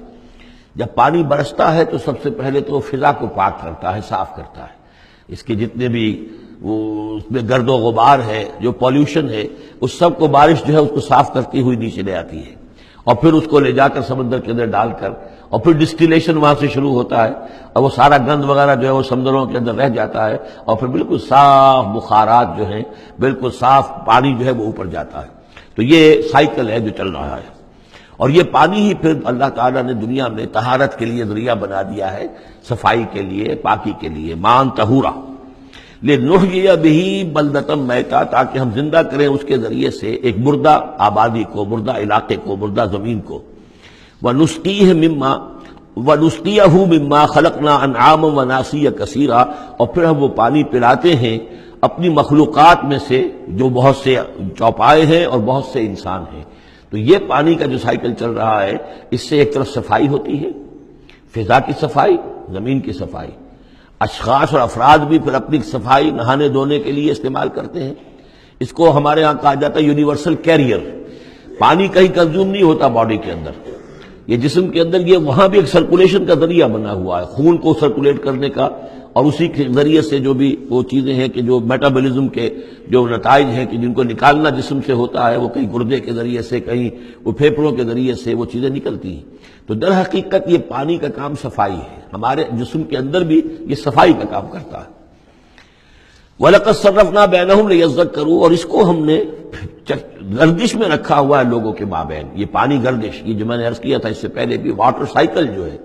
جب پانی برستا ہے تو سب سے پہلے تو فضا کو پاک کرتا ہے، صاف کرتا ہے، اس کے جتنے بھی اس میں گرد و غبار ہے، جو پولیوشن ہے، اس سب کو بارش جو ہے اس کو صاف کرتی ہوئی نیچے لے آتی ہے، اور پھر اس کو لے جا کر سمندر کے اندر ڈال کر، اور پھر ڈسٹیلیشن وہاں سے شروع ہوتا ہے، اور وہ سارا گند وغیرہ جو ہے وہ سمندروں کے اندر رہ جاتا ہے، اور پھر بالکل صاف بخارات جو ہیں، بالکل صاف پانی جو ہے وہ اوپر جاتا ہے۔ تو یہ سائیکل ہے جو چل رہا ہے، اور یہ پانی ہی پھر اللہ تعالیٰ نے دنیا میں طہارت کے لیے ذریعہ بنا دیا ہے، صفائی کے لیے، پاکی کے لیے، مان طہورا لنحیی بہ بلدۃ میتا، تاکہ ہم زندہ کریں اس کے ذریعے سے ایک مردہ آبادی کو، مردہ علاقے کو، مردہ زمین کو۔ ونسقیہ مما خلقنا انعاما وناسیا کثیرا، اور پھر ہم وہ پانی پلاتے ہیں اپنی مخلوقات میں سے جو بہت سے چوپائے ہیں اور بہت سے انسان ہیں۔ تو یہ پانی کا جو سائیکل چل رہا ہے، اس سے ایک طرف صفائی ہوتی ہے، فضا کی صفائی، زمین کی صفائی، اشخاص اور افراد بھی پھر اپنی صفائی نہانے دھونے کے لیے استعمال کرتے ہیں۔ اس کو ہمارے ہاں کہا جاتا ہے یونیورسل کیریئر۔ پانی کہیں کنزیوم نہیں ہوتا باڈی کے اندر، یہ جسم کے اندر یہ وہاں بھی ایک سرکولیشن کا ذریعہ بنا ہوا ہے، خون کو سرکولیٹ کرنے کا، اور اسی کے ذریعے سے جو بھی وہ چیزیں ہیں کہ جو میٹابولزم کے جو نتائج ہیں کہ جن کو نکالنا جسم سے ہوتا ہے، وہ کہیں گردے کے ذریعے سے، کہیں وہ پھیپھڑوں کے ذریعے سے وہ چیزیں نکلتی ہیں۔ تو در حقیقت یہ پانی کا کام صفائی ہے، ہمارے جسم کے اندر بھی یہ صفائی کا کام کرتا ہے۔ وَلَقَدْ صَرَّفْنَا بَيْنَهُمْ لِيَذَّكَّرُوا، اور اس کو ہم نے گردش میں رکھا ہوا ہے لوگوں کے مابین۔ یہ پانی گردش، یہ جو میں نے عرض کیا تھا اس سے پہلے بھی، واٹر سائیکل جو ہے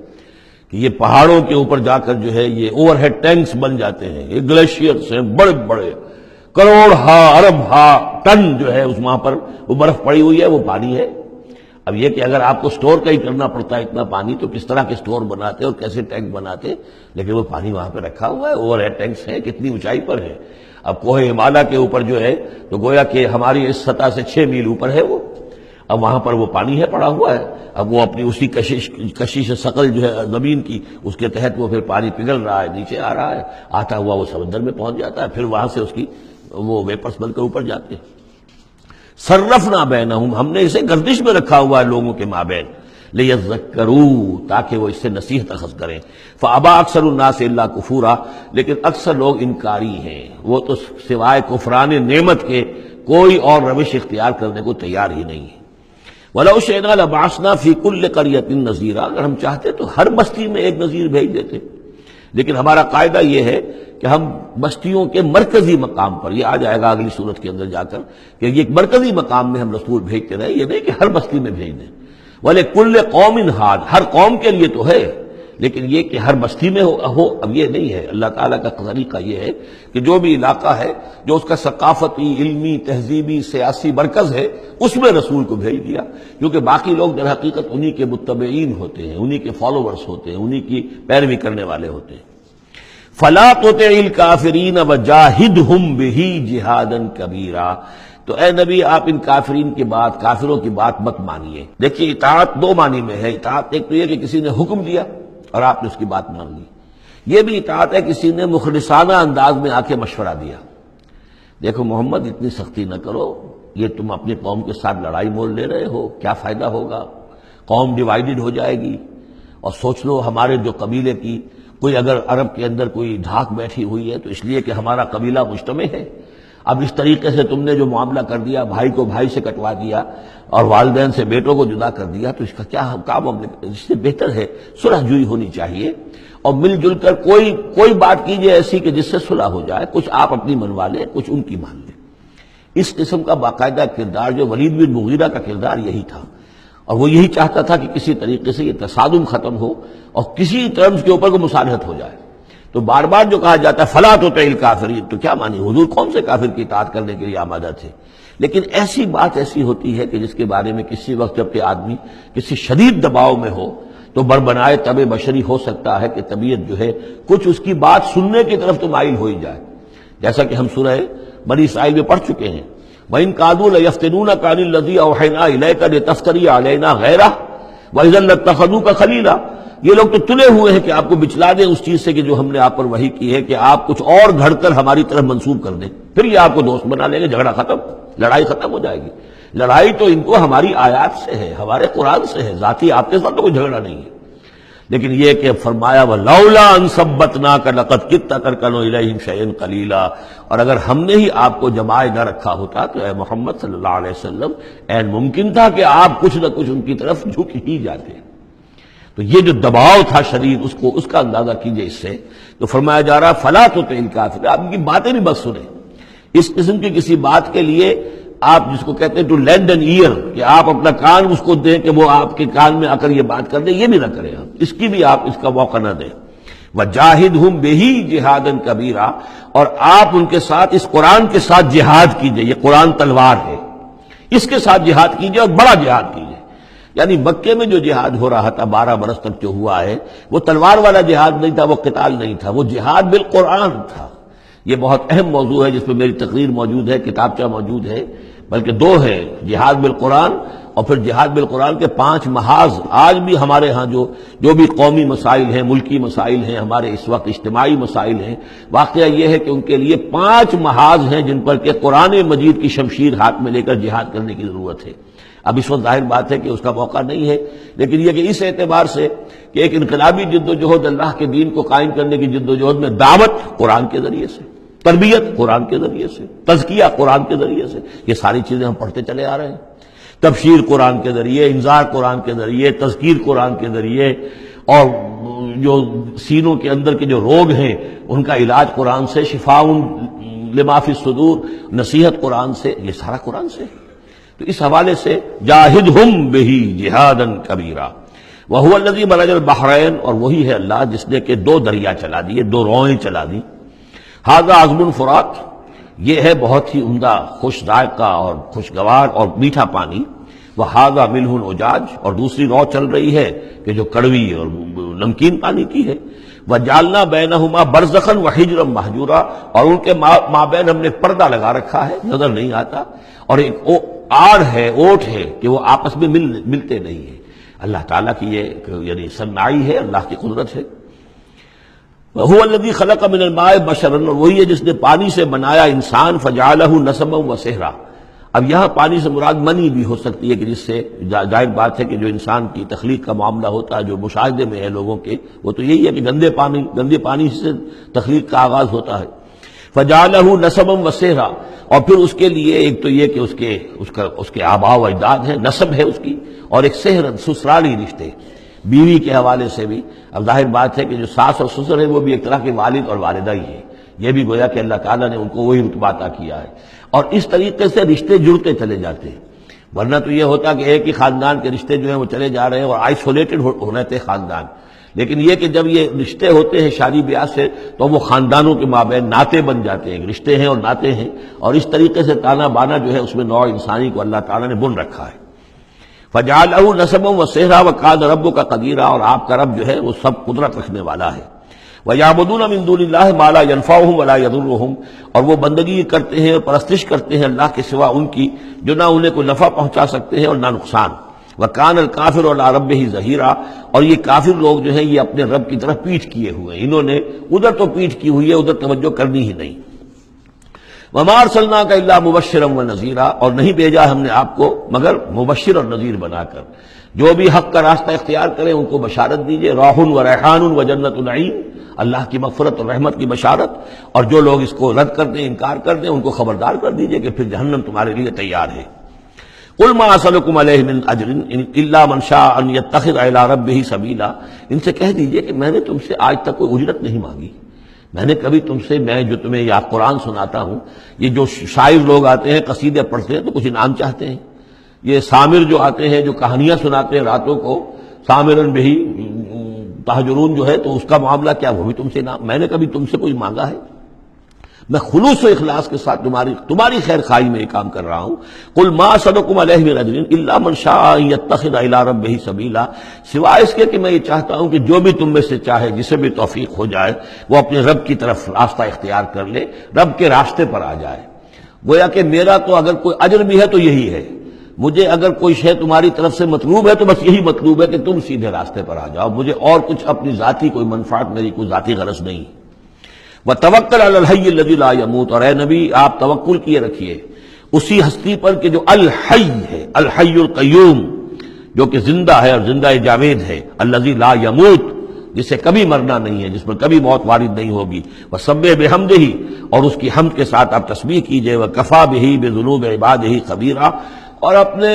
کہ یہ پہاڑوں کے اوپر جا کر جو ہے یہ اوور ہیڈ ٹینکس بن جاتے ہیں، یہ گلیشیئرس ہیں بڑے بڑے، کروڑ ارب ٹن جو ہے اس وہاں پر وہ برف پڑی ہوئی ہے، وہ پانی ہے۔ اب یہ کہ اگر آپ کو سٹور کا ہی کرنا پڑتا ہے اتنا پانی، تو کس طرح کے سٹور بناتے اور کیسے ٹینک بناتے، لیکن وہ پانی وہاں پہ رکھا ہوا ہے، اوور ہیڈ ٹینکس ہیں، کتنی اونچائی پر ہے۔ اب کوہ ہمالیہ کے اوپر جو ہے تو گویا کہ ہماری اس سطح سے 6 میل اوپر ہے وہ، اب وہاں پر وہ پانی ہے پڑا ہوا ہے، اب وہ اپنی اسی کشش ثقل جو ہے زمین کی، اس کے تحت وہ پھر پانی پگھل رہا ہے، نیچے آ رہا ہے، آتا ہوا وہ سمندر میں پہنچ جاتا ہے، پھر وہاں سے اس کی وہ ویپرس بن کر اوپر جاتے ہیں۔ صرفنا بینہم، ہم نے اسے گردش میں رکھا ہوا ہے لوگوں کے مابین، لیذکروا، تاکہ وہ اس سے نصیحت اخذ کریں۔ فابا اکثر الناس الا کفورا، لیکن اکثر لوگ انکاری ہیں، وہ تو سوائے کفران نعمت کے کوئی اور روش اختیار کرنے کو تیار ہی نہیں ہے۔ وَلَوْ شِئْنَا لَبَعَثْنَا فِي كُلِّ قَرْيَةٍ نَذِيرًا، اگر ہم چاہتے تو ہر بستی میں ایک نذیر بھیج دیتے، لیکن ہمارا قاعدہ یہ ہے کہ ہم بستیوں کے مرکزی مقام پر، یہ آ جائے گا اگلی صورت کے اندر جا کر، کہ یہ ایک مرکزی مقام میں ہم رسول بھیجتے رہے، یہ نہیں کہ ہر بستی میں بھیج دیں۔ وَلِكُلِّ قَوْمٍ ہاد، ہر قوم کے لیے تو ہے، لیکن یہ کہ ہر بستی میں ہو اب یہ نہیں ہے۔ اللہ تعالیٰ کا طریقہ یہ ہے کہ جو بھی علاقہ ہے جو اس کا ثقافتی، علمی، تہذیبی، سیاسی مرکز ہے، اس میں رسول کو بھیج دیا، کیونکہ باقی لوگ در حقیقت انہی کے متبعین ہوتے ہیں، انہی کے فالوورز ہوتے ہیں، انہی کی پیروی کرنے والے ہوتے ہیں۔ فَلَا تُطِعِ الْكَافِرِينَ وَجَاهِدْهُمْ بِهِ جِهَادًا كَبِيرًا، تو اے نبی آپ ان کافرین کی بات، کافروں کی بات مت مانیے۔ دیکھیے اطاعت دو معنی میں ہے، اطاعت ایک تو یہ کہ کسی نے حکم دیا اور آپ نے اس کی بات مان لی، یہ بھی اطاعت ہے کسی نے مخلصانہ انداز میں آ کے مشورہ دیا، دیکھو محمد اتنی سختی نہ کرو، یہ تم اپنی قوم کے ساتھ لڑائی مول لے رہے ہو، کیا فائدہ ہوگا، قوم ڈیوائیڈڈ ہو جائے گی، اور سوچ لو ہمارے جو قبیلے کی کوئی اگر عرب کے اندر کوئی دھاک بیٹھی ہوئی ہے تو اس لیے کہ ہمارا قبیلہ مجتمع ہے، اب اس طریقے سے تم نے جو معاملہ کر دیا، بھائی کو بھائی سے کٹوا دیا اور والدین سے بیٹوں کو جدا کر دیا، تو اس کا کیا کام، اس سے بہتر ہے صلح جوئی ہونی چاہیے، اور مل جل کر کوئی بات کیجئے ایسی کہ جس سے صلح ہو جائے، کچھ آپ اپنی منوا لیں، کچھ ان کی مان لیں۔ اس قسم کا باقاعدہ کردار جو ولید بن مغیرہ کا کردار یہی تھا، اور وہ یہی چاہتا تھا کہ کسی طریقے سے یہ تصادم ختم ہو اور کسی ٹرمز کے اوپر کو مصالحت ہو جائے۔ تو بار بار جو کہا جاتا ہے فلا تطع الکافرین، تو کیا مانی، حضور کون سے کافر کی اطاعت کرنے کے لیے آمادہ تھے؟ لیکن ایسی بات ایسی ہوتی ہے کہ جس کے بارے میں کسی وقت جب کہ آدمی کسی شدید دباؤ میں ہو تو بربنائے طبع بشری ہو سکتا ہے کہ طبیعت جو ہے کچھ اس کی بات سننے کی طرف تو مائل ہو ہی جائے، جیسا کہ ہم سورہ بنی اسرائیل میں پڑھ چکے ہیں، وَإِن كَادُوا لَيَفْتِنُونَكَ عَنِ الَّذِي أَوْحَيْنَا إِلَيْكَ لِتَفْتَرِيَ عَلَيْنَا غَيْرَهُ وَإِذًا لَاتَّخَذُوكَ خَلِيلًا، یہ لوگ تو تلے ہوئے ہیں کہ آپ کو بچلا دیں اس چیز سے کہ جو ہم نے آپ پر وحی کی ہے، کہ آپ کچھ اور گھڑ کر ہماری طرف منسوب کر دیں، پھر یہ آپ کو دوست بنا لیں گے، جھگڑا ختم، لڑائی ختم ہو جائے گی۔ لڑائی تو ان کو ہماری آیات سے ہے، ہمارے قرآن سے ہے، ذاتی آپ کے ساتھ تو کوئی جھگڑا نہیں ہے۔ لیکن یہ کہ فرمایا وَلَوْلَا أَن ثَبَّتْنَاكَ لَقَدْ كِدتَّ تَرْكَنُ إِلَيْهِمْ شَيْئًا قَلِيلًا، اور اگر ہم نے ہی آپ کو جمائے نہ رکھا ہوتا تو اے محمد صلی اللہ علیہ وسلم عین ممکن تھا کہ آپ کچھ نہ کچھ ان کی طرف جھک ہی جاتے۔ تو یہ جو دباؤ تھا شدید، اس کا اندازہ کیجئے اس سے، تو فرمایا جا رہا فَلَا تُطِعِ الْكَافِرِينَ، آپ ان کی باتیں بھی بس سنیں، اس قسم کی کسی بات کے لیے آپ جس کو کہتے ہیں ٹو لینڈ این ایئر، کہ آپ اپنا کان اس کو دیں کہ وہ آپ کے کان میں آ کر یہ بات کر دیں، یہ بھی نہ کریں آپ، اس کی بھی آپ اس کا موقع نہ دیں۔ وَجَاهِدْهُمْ بِهِ جِهَادًا كَبِيرًا، اور آپ ان کے ساتھ اس قرآن کے ساتھ جہاد کیجئے، یہ قرآن تلوار ہے، اس کے ساتھ جہاد کیجئے اور بڑا جہاد کیجئے۔ یعنی مکے میں جو جہاد ہو رہا تھا 12 برس تک جو ہوا ہے، وہ تلوار والا جہاد نہیں تھا، وہ قتال نہیں تھا، وہ جہاد بالقرآن تھا۔ یہ بہت اہم موضوع ہے جس پہ میری تقریر موجود ہے، کتابچہ موجود ہے، بلکہ 2 ہے، جہاد بالقرآن اور پھر جہاد بالقرآن کے 5 محاذ آج بھی ہمارے ہاں جو بھی قومی مسائل ہیں، ملکی مسائل ہیں، ہمارے اس وقت اجتماعی مسائل ہیں، واقعہ یہ ہے کہ ان کے لیے 5 محاذ ہیں جن پر کہ قرآن مجید کی شمشیر ہاتھ میں لے کر جہاد کرنے کی ضرورت ہے۔ اب اس وقت ظاہر بات ہے کہ اس کا موقع نہیں ہے، لیکن یہ کہ اس اعتبار سے کہ ایک انقلابی جد و جہد اللہ کے دین کو قائم کرنے کی جد و جہد میں دعوت قرآن کے ذریعے سے، تربیت قرآن کے ذریعے سے، تزکیہ قرآن کے ذریعے سے، یہ ساری چیزیں ہم پڑھتے چلے آ رہے ہیں۔ تبشیر قرآن کے ذریعے، انذار قرآن کے ذریعے، تذکیر قرآن کے ذریعے، اور جو سینوں کے اندر کے جو روگ ہیں ان کا علاج قرآن سے، شفاء لما فی الصدور، نصیحت قرآن سے، یہ سارا قرآن سے۔ تو اس حوالے سے جاہدہم بہ جہادا کبیرا وہو الذی مرج البحرین، اور وہی ہے اللہ جس نے کہ 2 دریا چلا دیے، 2 روئیں چلا دی۔ ھذا عذب فرات، یہ ہے بہت ہی عمدہ، خوش ذائقہ اور خوشگوار اور میٹھا پانی۔ وھذا ملح اجاج، اور دوسری رو چل رہی ہے کہ جو کڑوی اور نمکین پانی کی ہے۔ وجعلنا بینہما برزخا وحجرا مہجورا، اور ان کے مابین ہم نے پردہ لگا رکھا ہے، نظر نہیں آتا، اور ایک آڑ ہے، اوٹ ہے کہ وہ آپس میں ملتے نہیں ہیں۔ اللہ تعالیٰ کی یہ یعنی صنائی ہے، اللہ کی قدرت ہے۔ وَهُوَ الَّذِي خَلَقَ مِنَ الْمَاءِ بَشَرًا، اور وہی ہے جس نے پانی سے بنایا انسان، فَجَعَلَهُ نَسَبًا وَسِحْرًا۔ اب یہاں پانی سے مراد منی بھی ہو سکتی ہے کہ جس سے ظاہر بات ہے کہ جو انسان کی تخلیق کا معاملہ ہوتا ہے، جو مشاہدے میں ہے لوگوں کے، وہ تو یہی ہے کہ گندے پانی سے تخلیق کا آغاز ہوتا ہے۔ فَجَعَلَهُ نَسَبًا وَسِحْرًا، اور پھر اس کے لیے ایک تو یہ کہ اس کے آباء و اجداد ہیں، نسب ہے اس کی، اور ایک سحر، سسرالی رشتے، بیوی کے حوالے سے بھی۔ اب ظاہر بات ہے کہ جو ساس اور سسر ہے وہ بھی ایک طرح کے والد اور والدہ ہی ہے، یہ بھی گویا کہ اللہ تعالیٰ نے ان کو وہی رتبہ عطا کیا ہے، اور اس طریقے سے رشتے جڑتے چلے جاتے ہیں۔ ورنہ تو یہ ہوتا کہ ایک ہی خاندان کے رشتے جو ہیں وہ چلے جا رہے ہیں اور آئسولیٹڈ ہونے تھے خاندان، لیکن یہ کہ جب یہ رشتے ہوتے ہیں شادی بیاہ سے تو وہ خاندانوں کے مابین ناطے بن جاتے ہیں، رشتے ہیں اور ناطے ہیں، اور اس طریقے سے تانا بانا جو ہے اس میں نوع انسانی کو اللہ تعالیٰ نے بن رکھا ہے۔ فَجَعَلَهُ نَسَبًا وَسِحْرًا وَكَانَ رَبُّكَ قَدِيرًا، اور آپ کا رب جو ہے وہ سب قدرت رکھنے والا ہے۔ وَيَعْبُدُونَ مِن دُونِ اللَّهِ مَا لَا يَنفَعُهُمْ وَلَا يَضُرُّهُمْ، اور وہ بندگی کرتے ہیں اور پرستش کرتے ہیں اللہ کے سوا ان کی جو نہ انہیں کوئی نفع پہنچا سکتے ہیں اور نہ نقصان۔ وَكَانَ الْكَافِرُ عَلَىٰ رَبِّهِ ظَهِيرًا، اور یہ کافر لوگ جو ہیں یہ اپنے رب کی طرف پیٹھ کیے ہوئے ہیں، انہوں نے ادھر تو پیٹھ کی ہوئی ہے، ادھر توجہ کرنی ہی نہیں۔ وَمَا أَرْسَلْنَاكَ إِلَّا مُبَشِّرًا وَنَذِيرًا، اور نہیں بھیجا ہم نے آپ کو مگر مبشر اور نذیر بنا کر، جو بھی حق کا راستہ اختیار کریں ان کو بشارت دیجئے، راح و ریحان و جنت النعیم، اللہ کی مغفرت اور رحمت کی بشارت، اور جو لوگ اس کو رد کر دیں، انکار کر دیں، ان کو خبردار کر دیجئے کہ پھر جہنم تمہارے لیے تیار ہے۔ قُلْ مَا أَسْأَلُكُمْ عَلَيْهِ مِنْ أَجْرٍ إِلَّا مَنْ شَاءَ أَنْ يَتَّخِذَ إِلَىٰ رَبِّهِ سَبِيلًا، ان سے کہہ دیجئے کہ میں نے تم سے آج تک کوئی اجرت نہیں مانگی، میں نے کبھی تم سے، میں جو تمہیں یا قرآن سناتا ہوں، یہ جو شاعر لوگ آتے ہیں قصیدے پڑھتے ہیں تو کچھ انعام چاہتے ہیں، یہ سامر جو آتے ہیں جو کہانیاں سناتے ہیں راتوں کو، سامرن بہی تہجرون جو ہے، تو اس کا معاملہ کیا، وہ بھی تم سے انعام، میں نے کبھی تم سے کوئی مانگا ہے؟ میں خلوص و اخلاص کے ساتھ تمہاری خیر خواہی میں یہ کام کر رہا ہوں۔ قل ما اسألکم علیہ من اجر الا من شاء ان یتخذ الی ربہ سبیلا، سوائے اس کے کہ میں یہ چاہتا ہوں کہ جو بھی تم میں سے چاہے، جسے بھی توفیق ہو جائے، وہ اپنے رب کی طرف راستہ اختیار کر لے، رب کے راستے پر آ جائے۔ گویا کہ میرا تو اگر کوئی اجر بھی ہے تو یہی ہے، مجھے اگر کوئی شے تمہاری طرف سے مطلوب ہے تو بس یہی مطلوب ہے کہ تم سیدھے راستے پر آ جاؤ، مجھے اور کچھ اپنی ذاتی کوئی منفعت، میری کوئی ذاتی غرض نہیں۔ وَتَوَكَّلْ عَلَى الْحَيِّ الَّذِي لَا يَمُوتُ، اور اے نبی آپ توکل کیے رکھیے اسی ہستی پر کہ جو الحی ہے، الحی القیوم، جو کہ زندہ ہے اور زندہ جاوید ہے، الذی لا یموت، جسے کبھی مرنا نہیں ہے، جس پر کبھی موت وارد نہیں ہوگی۔ وَسَبِّحْ بِحَمْدِهِ، اور اس کی حمد کے ساتھ آپ تسبیح کیجئے۔ وَكَفَىٰ بِهِ بِذُنُوبِ عِبَادِهِ خَبِيرًا، اور اپنے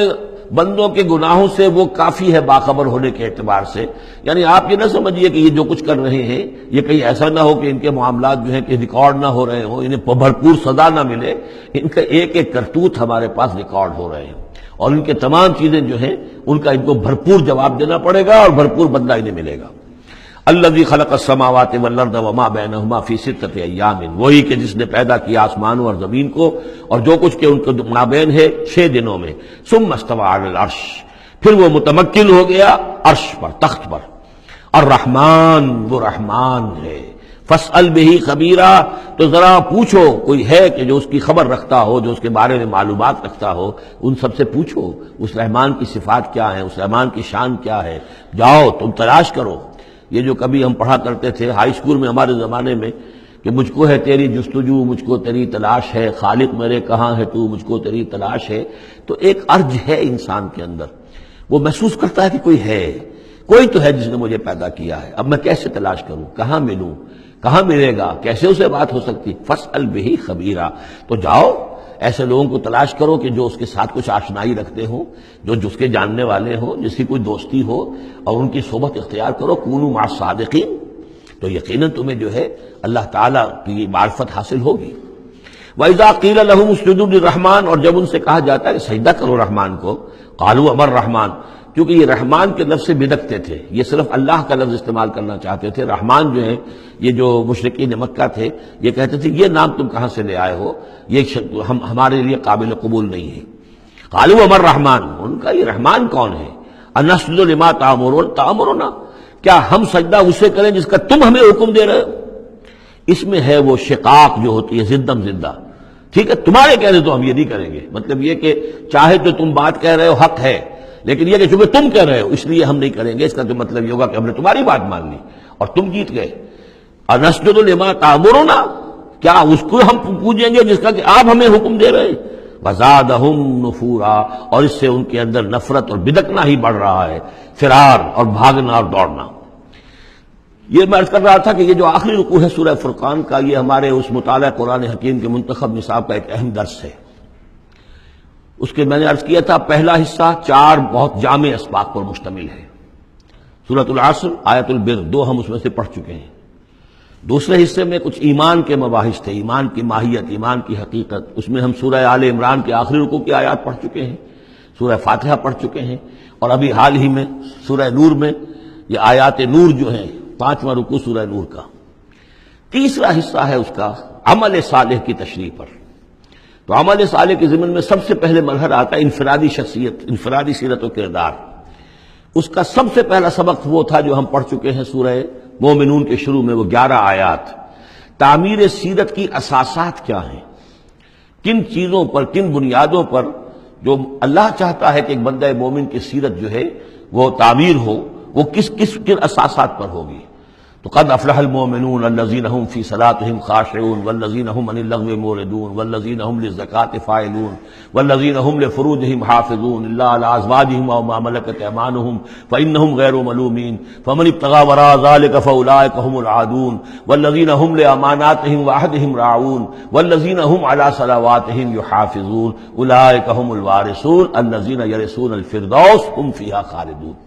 بندوں کے گناہوں سے وہ کافی ہے باخبر ہونے کے اعتبار سے، یعنی آپ یہ نہ سمجھیے کہ یہ جو کچھ کر رہے ہیں یہ کہیں ایسا نہ ہو کہ ان کے معاملات جو ہیں کہ ریکارڈ نہ ہو رہے ہوں، انہیں بھرپور سزا نہ ملے، ان کا ایک ایک کرتوت ہمارے پاس ریکارڈ ہو رہے ہیں، اور ان کے تمام چیزیں جو ہیں ان کا ان کو بھرپور جواب دینا پڑے گا اور بھرپور بدلہ انہیں ملے گا۔ الذی خلق السماوات والارض وما بینہما فی ستۃ ایام، وہی کہ جس نے پیدا کیا آسمانوں اور زمین کو اور جو کچھ کہ ان کے مابین ہے 6 دنوں میں۔ ثم استوى علی العرش، پھر وہ متمکن ہو گیا عرش پر، تخت پر۔ الرحمن، وہ رحمان ہے، فاسأل بہ خبیرا، تو ذرا پوچھو، کوئی ہے کہ جو اس کی خبر رکھتا ہو، جو اس کے بارے میں معلومات رکھتا ہو، ان سب سے پوچھو اس رحمان کی صفات کیا ہیں، اس رحمان کی شان کیا ہے، جاؤ تم تلاش کرو۔ یہ جو کبھی ہم پڑھا کرتے تھے ہائی اسکول میں ہمارے زمانے میں کہ مجھ کو ہے تیری جستجو، مجھ کو تیری تلاش ہے، خالق میرے کہاں ہے تو، مجھ کو تیری تلاش ہے، تو ایک ارج ہے انسان کے اندر، وہ محسوس کرتا ہے کہ کوئی ہے، کوئی تو ہے جس نے مجھے پیدا کیا ہے، اب میں کیسے تلاش کروں، کہاں ملوں، کہاں ملے گا، کیسے اسے بات ہو سکتی، فاسأل بہ خبیرا، تو جاؤ ایسے لوگوں کو تلاش کرو کہ جو اس کے ساتھ کچھ آشنائی رکھتے ہوں، جو جس کے جاننے والے ہوں، جس کی کوئی دوستی ہو، اور ان کی صحبت اختیار کرو، کونوا مع الصادقین، تو یقیناً تمہیں جو ہے اللہ تعالیٰ کی معرفت حاصل ہوگی۔ وَإِذَا قِيلَ لَهُمُ اسْجُدُوا لِلرَّحْمَٰنِ، اور جب ان سے کہا جاتا ہے کہ سجدہ کرو رحمان کو، قالوا وما الرحمن، کیونکہ یہ رحمان کے لفظ سے بدکتے تھے، یہ صرف اللہ کا لفظ استعمال کرنا چاہتے تھے۔ رحمان جو ہے، یہ جو مشرکین مکہ تھے یہ کہتے تھے یہ نام تم کہاں سے لے آئے ہو، یہ ہمارے لیے قابل قبول نہیں ہے۔ قالوا وما الرحمن، ان کا یہ رحمان کون ہے؟ انسجد لما تأمرنا، کیا ہم سجدہ اسے کریں جس کا تم ہمیں حکم دے رہے ہو؟ اس میں ہے وہ شقاق جو ہوتی ہے زدم زدہ، ٹھیک ہے، تمہارے کہنے تو ہم یہ نہیں کریں گے، مطلب یہ کہ چاہے تو تم بات کہہ رہے ہو حق ہے، لیکن یہ کہ چونکہ تم کہہ رہے ہو اس لیے ہم نہیں کریں گے، اس کا تو مطلب یہ ہوگا کہ ہم نے تمہاری بات مان لی اور تم جیت گئے۔ انسجد لما تأمرنا، کیا اس کو ہم پوجیں گے جس کا کہ آپ ہمیں حکم دے رہے ہیں؟ وزادہم نفورا، اور اس سے ان کے اندر نفرت اور بدکنا ہی بڑھ رہا ہے، فرار اور بھاگنا اور دوڑنا۔ یہ میں عرض کر رہا تھا کہ یہ جو آخری رکوع ہے سورہ فرقان کا، یہ ہمارے اس مطالعہ قرآن حکیم کے منتخب نصاب کا ایک اہم درس ہے۔ اس کے میں نے عرض کیا تھا پہلا حصہ 4 بہت جامع اسباق پر مشتمل ہے، سورۃ العصر، آیت البر، 2 ہم اس میں سے پڑھ چکے ہیں۔ دوسرے حصے میں کچھ ایمان کے مباحث تھے، ایمان کی ماہیت، ایمان کی حقیقت، اس میں ہم سورہ al-imran کے آخری رکوع کی آیات پڑھ چکے ہیں، سورہ فاتحہ پڑھ چکے ہیں، اور ابھی حال ہی میں سورہ نور میں یہ آیات نور جو ہیں، 5واں رکوع سورہ نور کا۔ تیسرا حصہ ہے اس کا عمل صالح کی تشریح پر۔ تو عمل صالح کے ضمن میں سب سے پہلے مرحلہ آتا ہے انفرادی شخصیت، انفرادی سیرت و کردار۔ اس کا سب سے پہلا سبق وہ تھا جو ہم پڑھ چکے ہیں سورہ مومنون کے شروع میں، وہ 11 آیات۔ تعمیر سیرت کی اساسات کیا ہیں، کن چیزوں پر، کن بنیادوں پر جو اللہ چاہتا ہے کہ ایک بندہ مومن کی سیرت جو ہے وہ تعمیر ہو، وہ کن اساسات پر ہوگی۔ تو قد افلح المؤمنون الذین هم فی صلاتهم خاشعون والذین هم عن اللغو معرضون والذین هم للزکاة فاعلون والذین هم لفروجهم حافظون الا علی ازواجهم او ما ملکت ایمانهم فانهم غیر ملومین فمن ابتغى وراء ذلك فاولئک هم العادون والذین هم لاماناتهم وعهدهم راعون والذین هم علی صلواتهم یحافظون اولئک هم الوارثون الذین یرثون الفردوس هم فیها خالدون۔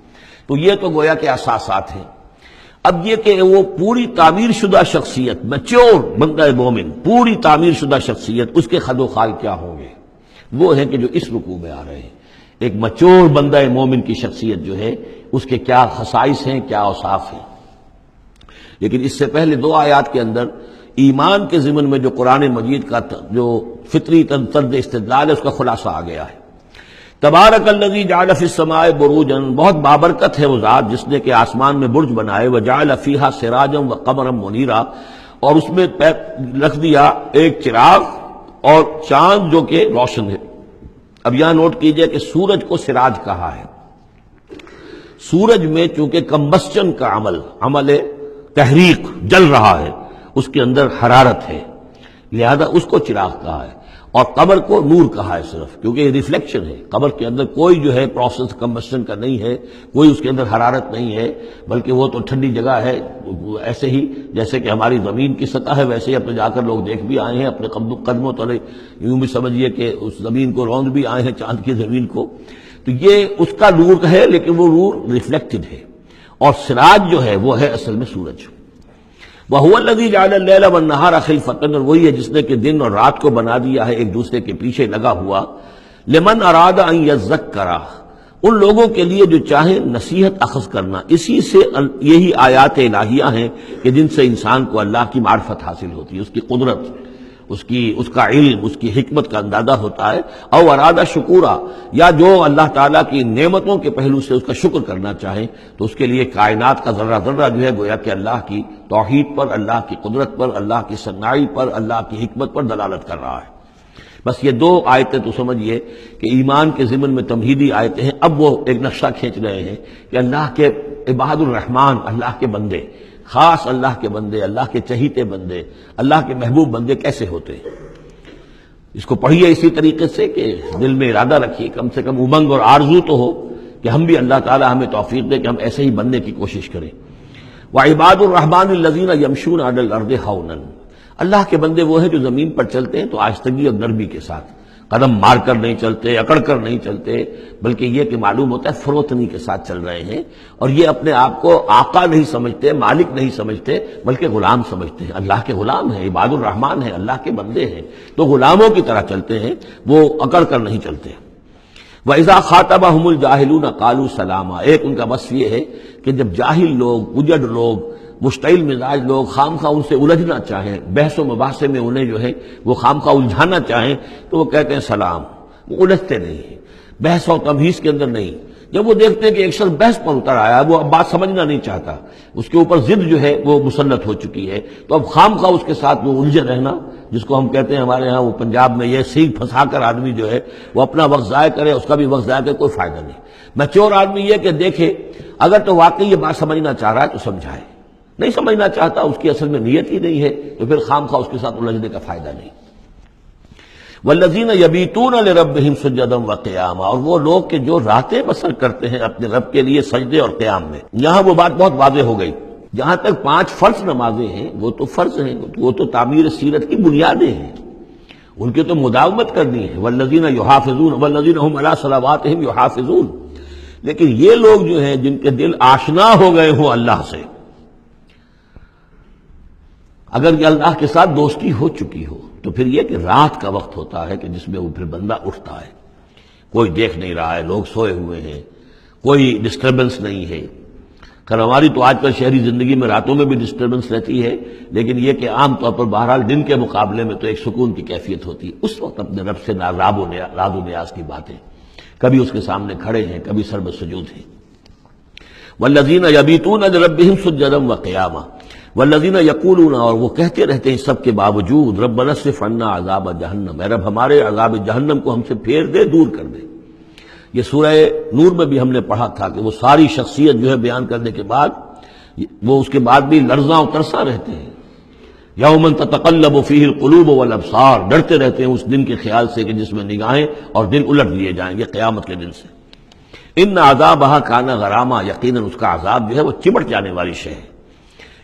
تو یہ تو گویا کہ اساسات ہیں۔ اب یہ کہ وہ پوری تعمیر شدہ شخصیت، میچور بندہ مومن، پوری تعمیر شدہ شخصیت، اس کے خد و خال کیا ہوں گے، وہ ہیں کہ جو اس رکوع میں آ رہے ہیں۔ ایک میچور بندہ مومن کی شخصیت جو ہے اس کے کیا خصائص ہیں، کیا اوصاف ہیں۔ لیکن اس سے پہلے 2 آیات کے اندر ایمان کے ضمن میں جو قرآن مجید کا جو فطری طرز استدلال ہے اس کا خلاصہ آ گیا ہے۔ تبارک الذی جعل فی السماء بروجا، بہت بابرکت ہے وہ ذات جس نے کہ آسمان میں برج بنائے، وجعل فیہا سراجا وقمرا منیرا، اور اس میں رکھ دیا ایک چراغ اور چاند جو کہ روشن ہے۔ اب یہاں نوٹ کیجئے کہ سورج کو سراج کہا ہے۔ سورج میں چونکہ کمبسچن کا عمل تحریک، جل رہا ہے، اس کے اندر حرارت ہے، لہذا اس کو چراغ کہا ہے، اور قمر کو نور کہا ہے صرف، کیونکہ یہ ریفلیکشن ہے۔ قمر کے اندر کوئی جو ہے پروسیس کمبسشن کا نہیں ہے، کوئی اس کے اندر حرارت نہیں ہے، بلکہ وہ تو ٹھنڈی جگہ ہے، ایسے ہی جیسے کہ ہماری زمین کی سطح ہے ویسے ہی اب تو جا کر لوگ دیکھ بھی آئے ہیں اپنے قدموں تلے، یوں بھی سمجھیے کہ اس زمین کو روند بھی آئے ہیں، چاند کی زمین کو۔ تو یہ اس کا نور ہے، لیکن وہ نور ریفلیکٹڈ ہے، اور سراج جو ہے وہ ہے اصل میں سورج۔ وَهُوَ الَّذِي جَعَلَ اللَّيْلَ وَالنَّهَارَ خِلْفَةً، اور وہی ہے جس نے کہ دن اور رات کو بنا دیا ہے ایک دوسرے کے پیچھے لگا ہوا، لِمَنْ أَرَادَ أَنْ يَذَّكَّرَ، ان لوگوں کے لیے جو چاہیں نصیحت اخذ کرنا۔ اسی سے یہی آیات الہیہ ہیں کہ جن سے انسان کو اللہ کی معرفت حاصل ہوتی ہے، اس کی قدرت، اس کا علم، اس کی حکمت کا اندازہ ہوتا ہے۔ او ارادہ شکورا، یا جو اللہ تعالیٰ کی نعمتوں کے پہلو سے اس کا شکر کرنا چاہیں تو اس کے لیے کائنات کا ذرہ ذرہ جو ہے گویا کہ اللہ کی توحید پر، اللہ کی قدرت پر، اللہ کی صناعی پر، اللہ کی حکمت پر دلالت کر رہا ہے۔ بس یہ دو آیتیں تو سمجھیے کہ ایمان کے ضمن میں تمہیدی آیتیں ہیں۔ اب وہ ایک نقشہ کھینچ رہے ہیں کہ اللہ کے عباد الرحمن، اللہ کے بندے، خاص اللہ کے بندے، اللہ کے چہیتے بندے، اللہ کے محبوب بندے کیسے ہوتے ہیں۔ اس کو پڑھیے اسی طریقے سے کہ دل میں ارادہ رکھیے، کم سے کم امنگ اور آرزو تو ہو کہ ہم بھی اللہ تعالی ہمیں توفیق دے کہ ہم ایسے ہی بننے کی کوشش کریں۔ وعباد الرحمن الذین یمشون علی الارض ہونا، اللہ کے بندے وہ ہیں جو زمین پر چلتے ہیں تو آہستگی اور نرمی کے ساتھ، قدم مار کر نہیں چلتے، اکڑ کر نہیں چلتے، بلکہ یہ کہ معلوم ہوتا ہے فروتنی کے ساتھ چل رہے ہیں، اور یہ اپنے آپ کو آقا نہیں سمجھتے، مالک نہیں سمجھتے، بلکہ غلام سمجھتے ہیں۔ اللہ کے غلام ہیں، عباد الرحمن ہیں، اللہ کے بندے ہیں، تو غلاموں کی طرح چلتے ہیں، وہ اکڑ کر نہیں چلتے۔ وَإِذَا خَاطَبَهُمُ الْجَاهِلُونَ قَالُوا سَلَامًا، ایک ان کا وصف یہ ہے کہ جب جاہل لوگ، اجڑ لوگ، مشتعل مزاج لوگ خام خواہ ان سے الجھنا چاہیں، بحث و مباحثے میں انہیں جو ہے وہ خام خواہ الجھانا چاہیں تو وہ کہتے ہیں سلام، وہ الجھتے نہیں ہیں، بحث و تمہیز کے اندر نہیں۔ جب وہ دیکھتے ہیں کہ ایک شخص بحث پر اتر آیا، وہ اب بات سمجھنا نہیں چاہتا، اس کے اوپر ضد جو ہے وہ مسلط ہو چکی ہے، تو اب خام خواہ اس کے ساتھ وہ الجھے رہنا، جس کو ہم کہتے ہیں ہمارے ہاں وہ پنجاب میں یہ سینگ پھنسا کر آدمی جو ہے وہ اپنا وقت ضائع کرے، اس کا بھی وقت ضائع کرے، کوئی فائدہ نہیں۔ میچور آدمی یہ کہ دیکھے اگر تو واقعی یہ بات سمجھنا چاہ رہا ہے تو سمجھائے، نہیں سمجھنا چاہتا، اس کی اصل میں نیت ہی نہیں ہے، تو پھر خام خواہ اس کے ساتھ الجھنے کا فائدہ نہیں۔ والذین یبیتون لربہم سجدا وقیاما، اور وہ لوگ کہ جو راتیں بسر کرتے ہیں اپنے رب کے لیے سجدے اور قیام میں۔ یہاں وہ بات بہت واضح ہو گئی، جہاں تک 5 فرض نمازیں ہیں وہ تو فرض ہیں، وہ تو تعمیر سیرت کی بنیادیں ہیں، ان کی تو مداومت کرنی ہے۔ والذین یحافظون والذین هم علی صلواتہم یحافظون، لیکن یہ لوگ جو ہیں جن کے دل آشنا ہو گئے ہوں اللہ سے، اگر یہ اللہ کے ساتھ دوستی ہو چکی ہو تو پھر یہ کہ رات کا وقت ہوتا ہے کہ جس میں وہ پھر بندہ اٹھتا ہے، کوئی دیکھ نہیں رہا ہے، لوگ سوئے ہوئے ہیں، کوئی ڈسٹربنس نہیں ہے۔ خیر ہماری تو آج کل شہری زندگی میں راتوں میں بھی ڈسٹربنس رہتی ہے، لیکن یہ کہ عام طور پر بہرحال دن کے مقابلے میں تو ایک سکون کی کیفیت ہوتی ہے۔ اس وقت اپنے رب سے راز و نیاز کی باتیں، کبھی اس کے سامنے کھڑے ہیں، کبھی سر بسجود ہیں۔ والذین یبیتون لربہم سجدا وقیاما والذین یقولون، اور وہ کہتے رہتے ہیں سب کے باوجود، ربنا اصرف عنا عذاب جہنم، اے رب ہمارے عذاب جہنم کو ہم سے پھیر دے، دور کر دے۔ یہ سورہ نور میں بھی ہم نے پڑھا تھا کہ وہ ساری شخصیت جو ہے بیان کرنے کے بعد وہ اس کے بعد بھی لرزاں و ترساں رہتے ہیں۔ یوما تتقلب فیہ القلوب والابصار، ڈرتے رہتے ہیں اس دن کے خیال سے کہ جس میں نگاہیں اور دل الٹ دیے جائیں گے قیامت کے دن سے۔ ان عذابہا کان غراما، یقیناً اس کا عذاب جو ہے وہ چمٹ جانے والی شے ہے۔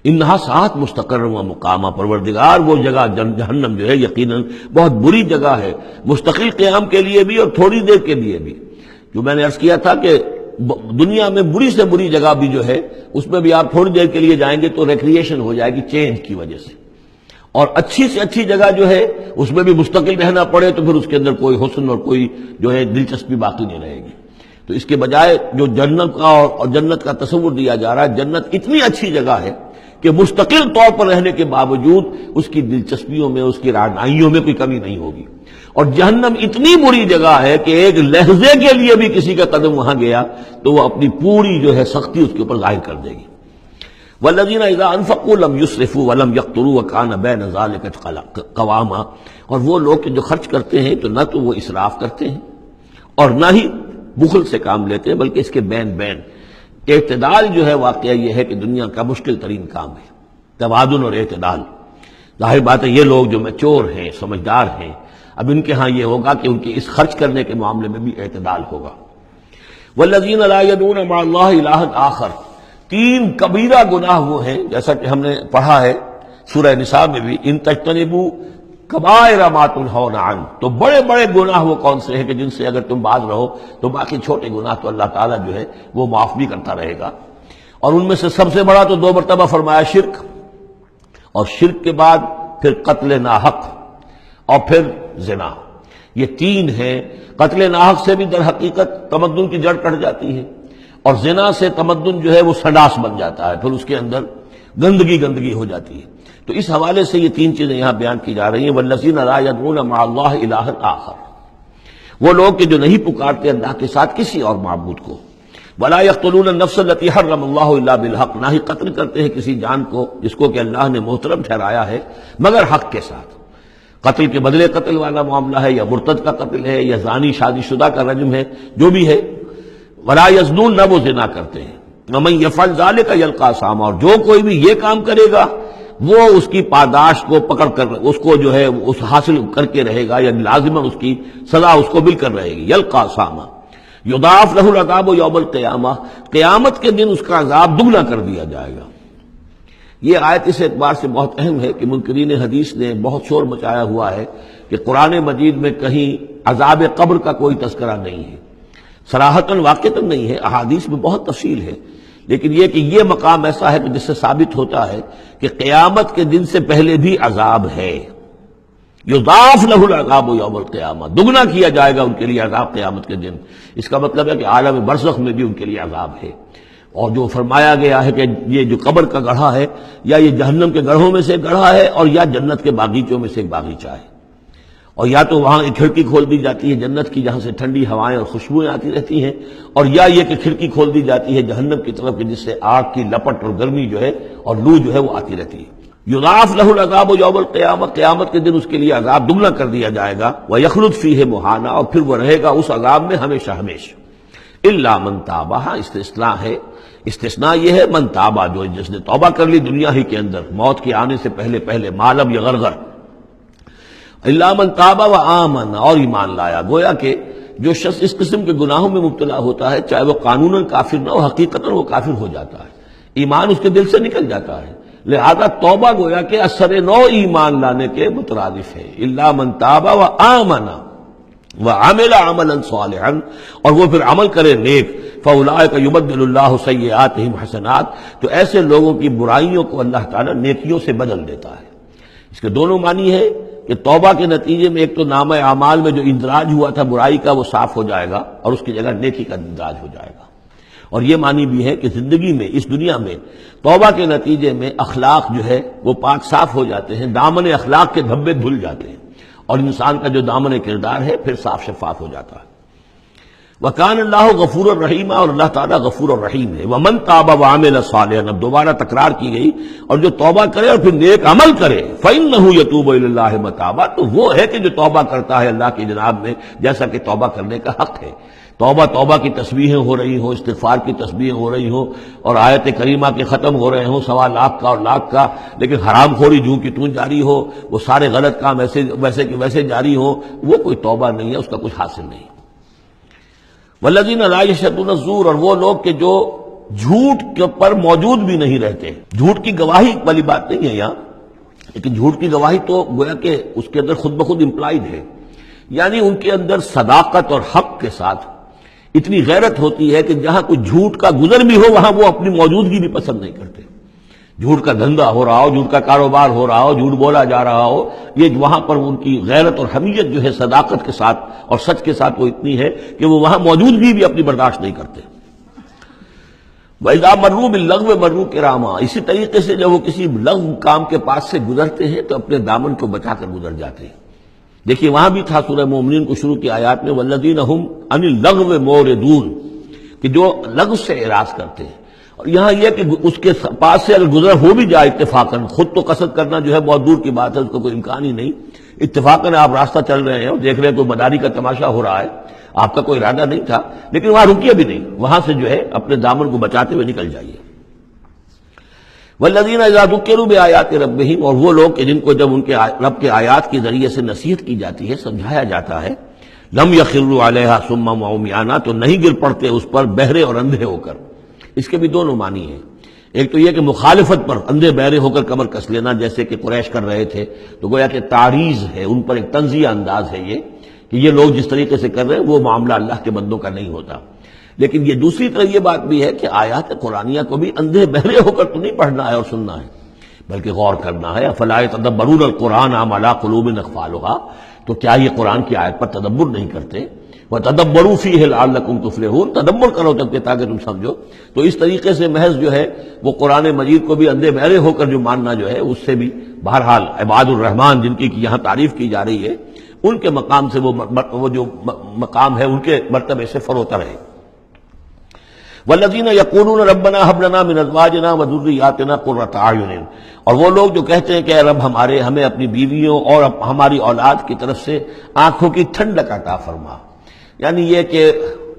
انہا ساعت مستقر و مقامہ، پروردگار وہ جگہ جہنم جو ہے یقیناً بہت بری جگہ ہے، مستقل قیام کے لیے بھی اور تھوڑی دیر کے لیے بھی۔ جو میں نے عرض کیا تھا کہ دنیا میں بری سے بری جگہ بھی جو ہے اس میں بھی آپ تھوڑی دیر کے لیے جائیں گے تو ریکریشن ہو جائے گی چینج کی وجہ سے، اور اچھی سے اچھی جگہ جو ہے اس میں بھی مستقل رہنا پڑے تو پھر اس کے اندر کوئی حسن اور کوئی جو ہے دلچسپی باقی نہیں رہے گی۔ تو اس کے بجائے جو جنت کا اور جنت کا تصور دیا جا رہا ہے، جنت اتنی اچھی جگہ ہے کہ مستقل طور پر رہنے کے باوجود اس کی دلچسپیوں میں، اس کی رعنائیوں میں کوئی کمی نہیں ہوگی، اور جہنم اتنی بری جگہ ہے کہ ایک لحظے کے لیے بھی کسی کا قدم وہاں گیا تو وہ اپنی پوری جو ہے سختی اس کے اوپر ظاہر کر دے گی۔ والذین اذا انفقوا لم یسرفوا ولم یقتروا وکان بین ذلک قواما، اور وہ لوگ کہ جو خرچ کرتے ہیں تو نہ تو وہ اسراف کرتے ہیں اور نہ ہی بخل سے کام لیتے ہیں، بلکہ اس کے بین اعتدال جو ہے واقعہ یہ ہے کہ دنیا کا مشکل ترین کام ہے، توازن اور اعتدال۔ ظاہر بات ہے یہ لوگ جو میچور ہیں، سمجھدار ہیں، اب ان کے ہاں یہ ہوگا کہ ان کے اس خرچ کرنے کے معاملے میں بھی اعتدال ہوگا۔ والذین لا یدعون مع اللہ الہا آخر، 3 کبیرہ گناہ وہ ہیں جیسا کہ ہم نے پڑھا ہے سورہ نساء میں بھی، ان تجتنبوا کبائر ما تنہون عنہ، تو بڑے بڑے گناہ وہ کون سے ہیں کہ جن سے اگر تم باز رہو تو باقی چھوٹے گناہ تو اللہ تعالیٰ جو ہے وہ معاف بھی کرتا رہے گا۔ اور ان میں سے سب سے بڑا تو 2 مرتبہ فرمایا شرک، اور شرک کے بعد پھر قتل ناحق اور پھر زنا، یہ 3 ہیں۔ قتل ناحق سے بھی در حقیقت تمدن کی جڑ کٹ جاتی ہے، اور زنا سے تمدن جو ہے وہ سنڈاس بن جاتا ہے، پھر اس کے اندر گندگی ہو جاتی ہے۔ تو اس حوالے سے یہ تین چیزیں یہاں بیان کی جا رہی ہیں. والذین لا یدعون مع اللہ الہا آخر، وہ لوگ کہ جو نہیں پکارتے اللہ کے ساتھ کسی اور معبود کو. ولا یقتلون النفس التي حرم اللہ الا بالحق، نہ ہی قتل کرتے ہیں کسی جان کو جس کو کہ اللہ نے محترم ٹھہرایا ہے مگر حق کے ساتھ. قتل کے بدلے قتل والا معاملہ ہے، یا مرتد کا قتل ہے، یا زانی شادی شدہ کا رجم ہے، جو بھی ہے. ولا یزنون، نہ وہ زنا کرتے ہیں. ومن یفعل ذلک یلقى اثاما، اور جو کوئی بھی یہ کام کرے گا وہ اس کی پاداش کو پکڑ کر اس کو جو ہے اس حاصل کر کے رہے گا، یعنی لازماً اس کی سزا اس کو مل کر رہے گی. یلقى اثاما یضاعف له العذاب یوم القیامہ، قیامت کے دن اس کا عذاب دگنا کر دیا جائے گا. یہ آیت اس اعتبار سے بہت اہم ہے کہ منکرین حدیث نے بہت شور مچایا ہوا ہے کہ قرآن مجید میں کہیں عذاب قبر کا کوئی تذکرہ نہیں ہے، صراحتاً واقعتاً نہیں ہے، احادیث میں بہت تفصیل ہے، لیکن یہ کہ یہ مقام ایسا ہے کہ جس سے ثابت ہوتا ہے کہ قیامت کے دن سے پہلے بھی عذاب ہے. یضاعف له العذاب یوم القیامہ، دگنا کیا جائے گا ان کے لیے عذاب قیامت کے دن. اس کا مطلب ہے کہ عالم برزخ میں بھی ان کے لیے عذاب ہے. اور جو فرمایا گیا ہے کہ یہ جو قبر کا گڑھا ہے یا یہ جہنم کے گڑھوں میں سے گڑھا ہے، اور یا جنت کے باغیچوں میں سے ایک باغیچہ ہے، اور یا تو وہاں ایک کھڑکی کھول دی جاتی ہے جنت کی جہاں سے ٹھنڈی ہوائیں اور خوشبوئیں آتی رہتی ہیں، اور یا یہ کہ کھڑکی کھول دی جاتی ہے جہنم کی طرف جس سے آگ کی لپٹ اور گرمی جو ہے اور لو جو ہے وہ آتی رہتی ہے. یضاعف له العذاب یوم القیامہ، قیامت کے دن اس کے لیے عذاب دگنا کر دیا جائے گا. ویخلد فیہ مہانا، اور پھر وہ رہے گا اس عذاب میں ہمیشہ ہمیشہ. الا من تاب، استثناء ہے، استثناء یہ ہے من تابہ، جو جس نے توبہ کر لی دنیا ہی کے اندر موت کے آنے سے پہلے پہلے، مالم یا غرغر. الا من تابہ وآمن، اور ایمان لایا. گویا کہ جو شخص اس قسم کے گناہوں میں مبتلا ہوتا ہے چاہے وہ قانوناً کافر نہ ہو، حقیقتاً وہ کافر ہو جاتا ہے، ایمان اس کے دل سے نکل جاتا ہے. لہذا توبہ گویا کہ اثر نو ایمان لانے کے مترادف ہے. الا من تاب وآمن وعمل عملا صالحا، اور وہ پھر عمل کرے نیک. فاولئک یبدل اللہ سیئاتہم حسنات، تو ایسے لوگوں کی برائیوں کو اللہ تعالیٰ نیکیوں سے بدل دیتا ہے. اس کے دونوں معنی ہے کہ توبہ کے نتیجے میں ایک تو نامہ اعمال میں جو اندراج ہوا تھا برائی کا وہ صاف ہو جائے گا، اور اس کی جگہ نیکی کا اندراج ہو جائے گا. اور یہ معنی بھی ہے کہ زندگی میں اس دنیا میں توبہ کے نتیجے میں اخلاق جو ہے وہ پاک صاف ہو جاتے ہیں، دامن اخلاق کے دھبے دھل جاتے ہیں، اور انسان کا جو دامن کردار ہے پھر صاف شفاف ہو جاتا ہے. وَكَانَ اللَّهُ غَفُورًا رَحِيمًا، اور اللہ تعالیٰ غفور الرحیم ہے. وَمَن تَابَ وَعَمِلَ صَالِحًا، اب دوبارہ تکرار کی گئی، اور جو توبہ کرے اور پھر نیک عمل کرے. فَإِنَّهُ يَتُوبُ إِلَى اللَّهِ مَتَابًا، تو وہ ہے کہ جو توبہ کرتا ہے اللہ کی جناب میں جیسا کہ توبہ کرنے کا حق ہے. توبہ کی تسبیحیں ہو رہی ہوں، استغفار کی تسبیحیں ہو رہی ہوں، اور آیت کریمہ کے ختم ہو رہے ہوں 1.25 لاکھ کا اور لاکھ کا، لیکن حرام خوری جوں کی توں جاری ہو، وہ سارے غلط کام ویسے کہ ویسے جاری ہوں، وہ کوئی توبہ نہیں ہے، اس کا کچھ حاصل نہیں. والذین لا یشهدون الزور، اور وہ لوگ کہ جو جھوٹ کے پر موجود بھی نہیں رہتے. جھوٹ کی گواہی والی بات نہیں ہے یہاں، لیکن جھوٹ کی گواہی تو گویا کہ اس کے اندر خود بخود امپلائڈ ہے، یعنی ان کے اندر صداقت اور حق کے ساتھ اتنی غیرت ہوتی ہے کہ جہاں کوئی جھوٹ کا گزر بھی ہو وہاں وہ اپنی موجودگی بھی پسند نہیں کرتے. جھوٹ کا دھندا ہو رہا ہو، جھوٹ کا کاروبار ہو رہا ہو، جھوٹ بولا جا رہا ہو، یہ وہاں پر ان کی غیرت اور حمیت جو ہے صداقت کے ساتھ اور سچ کے ساتھ وہ اتنی ہے کہ وہ وہاں موجودگی بھی اپنی برداشت نہیں کرتے. وَإِذَا مَرُّوا بِاللَّغْوِ مَرُّوا كِرَامًا، اسی طریقے سے جب وہ کسی لغو کام کے پاس سے گزرتے ہیں تو اپنے دامن کو بچا کر گزر جاتے ہیں. دیکھیے وہاں بھی تھا سورہ مومنین کو شروع کی آیات میں وَالَّذِينَ هُمْ عَنِ اللَّغْوِ مُعْرِضُونَ، کہ جو لغو سے اعراض کرتے ہیں. اور یہاں یہ کہ اس کے پاس سے اگر گزر ہو بھی جائے اتفاقاً، خود تو قصد کرنا جو ہے بہت دور کی بات ہے، اس کو کوئی امکان ہی نہیں. اتفاقاً آپ راستہ چل رہے ہیں اور دیکھ رہے ہیں کوئی مداری کا تماشا ہو رہا ہے، آپ کا کوئی ارادہ نہیں تھا، لیکن وہاں رکیے بھی نہیں، وہاں سے جو ہے اپنے دامن کو بچاتے ہوئے نکل جائیے. والذین اذا ذکروا بآیات ربہم، اور وہ لوگ کہ جن کو جب ان کے رب کے آیات کے ذریعے سے نصیحت کی جاتی ہے، سمجھایا جاتا ہے، لم یخروا علیہا صما وعمیانا، تو نہیں گر پڑتے اس پر بہرے اور اندھے ہو کر. اس کے بھی دونوں معنی ہیں. ایک تو یہ کہ مخالفت پر اندھے بہرے ہو کر کمر کس لینا جیسے کہ قریش کر رہے تھے، تو گویا کہ تعریض ہے، ان پر ایک تنزیہ انداز ہے یہ کہ یہ لوگ جس طریقے سے کر رہے ہیں وہ معاملہ اللہ کے بندوں کا نہیں ہوتا. لیکن یہ دوسری طرح یہ بات بھی ہے کہ آیات قرآنیہ کو بھی اندھے بہرے ہو کر تو نہیں پڑھنا ہے اور سننا ہے، بلکہ غور کرنا ہے. افلا یتدبرون القرآن ام علی قلوب اقفالها، تو کیا یہ قرآن کی آیت پر تدبر نہیں کرتے؟ وَتَدَبَّرُوا فِيهِ لَعَلَّكُمْ تُفْلِحُونَ، تدبر کرو تاکہ تم سمجھو۔ تو اس طریقے سے محض جو ہے وہ قرآن مجید کو بھی اندھے بہرے ہو کر جو ماننا جو ہے اس سے بھی بہرحال عباد الرحمن جن کی یہاں تعریف کی جا رہی ہے ان کے مقام سے وہ جو مقام ہے ان کے مرتبے سے فروتر ہے۔ والذین یقولون ربنا ھب لنا من ازواجنا وذریاتنا قرۃ اعین، اور وہ لوگ جو کہتے ہیں کہ اے رب ہمیں اپنی بیویوں اور ہماری اولاد کی طرف سے آنکھوں کی ٹھنڈک عطا فرما، یعنی یہ کہ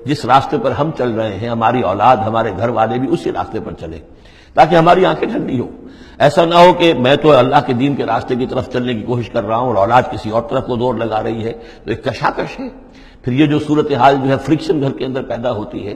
جس راستے پر ہم چل رہے ہیں ہماری اولاد ہمارے گھر والے بھی اسی راستے پر چلیں تاکہ ہماری آنکھیں ٹھنڈی ہو۔ ایسا نہ ہو کہ میں تو اللہ کے دین کے راستے کی طرف چلنے کی کوشش کر رہا ہوں اور اولاد کسی اور طرف کو زور لگا رہی ہے، تو ایک کشاکش ہے۔ پھر یہ جو صورتحال جو ہے فرکشن گھر کے اندر پیدا ہوتی ہے،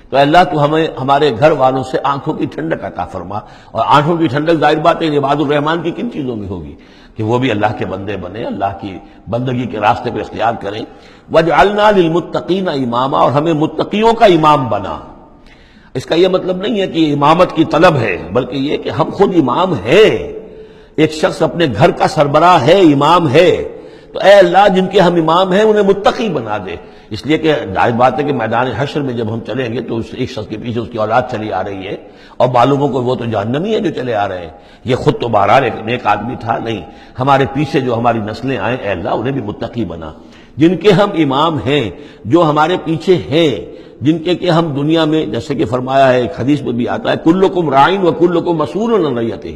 تو اللہ تو ہمیں ہمارے گھر والوں سے آنکھوں کی ٹھنڈک عطا فرما، اور آنکھوں کی ٹھنڈک ظاہر بات ہے عباد الرحمن کی کن چیزوں میں ہوگی کہ وہ بھی اللہ کے بندے بنے، اللہ کی بندگی کے راستے پہ اختیار کریں۔ وَجْعَلْنَا لِلْمُتَّقِينَ إِمَامًا، اور ہمیں متقیوں کا امام بنا۔ اس کا یہ مطلب نہیں ہے کہ امامت کی طلب ہے، بلکہ یہ کہ ہم خود امام ہیں۔ ایک شخص اپنے گھر کا سربراہ ہے، امام ہے، تو اے اللہ جن کے ہم امام ہیں انہیں متقی بنا دے۔ اس لیے کہ ظاہر بات ہے کہ میدان حشر میں جب ہم چلیں گے تو ایک شخص کے پیچھے اس کی اولاد چلی آ رہی ہے اور معلوموں کو وہ تو جہنمی ہے جو چلے آ رہے ہیں، یہ خود تو بہرحال ایک نیک آدمی تھا نہیں، ہمارے پیچھے جو ہماری نسلیں آئیں اے اللہ انہیں بھی متقی بنا۔ جن کے ہم امام ہیں، جو ہمارے پیچھے ہیں، جن کے کہ ہم دنیا میں جیسے کہ فرمایا ہے ایک حدیث میں بھی آتا ہے کلکم راعٍ وکلکم مسئول عن رعیتہ،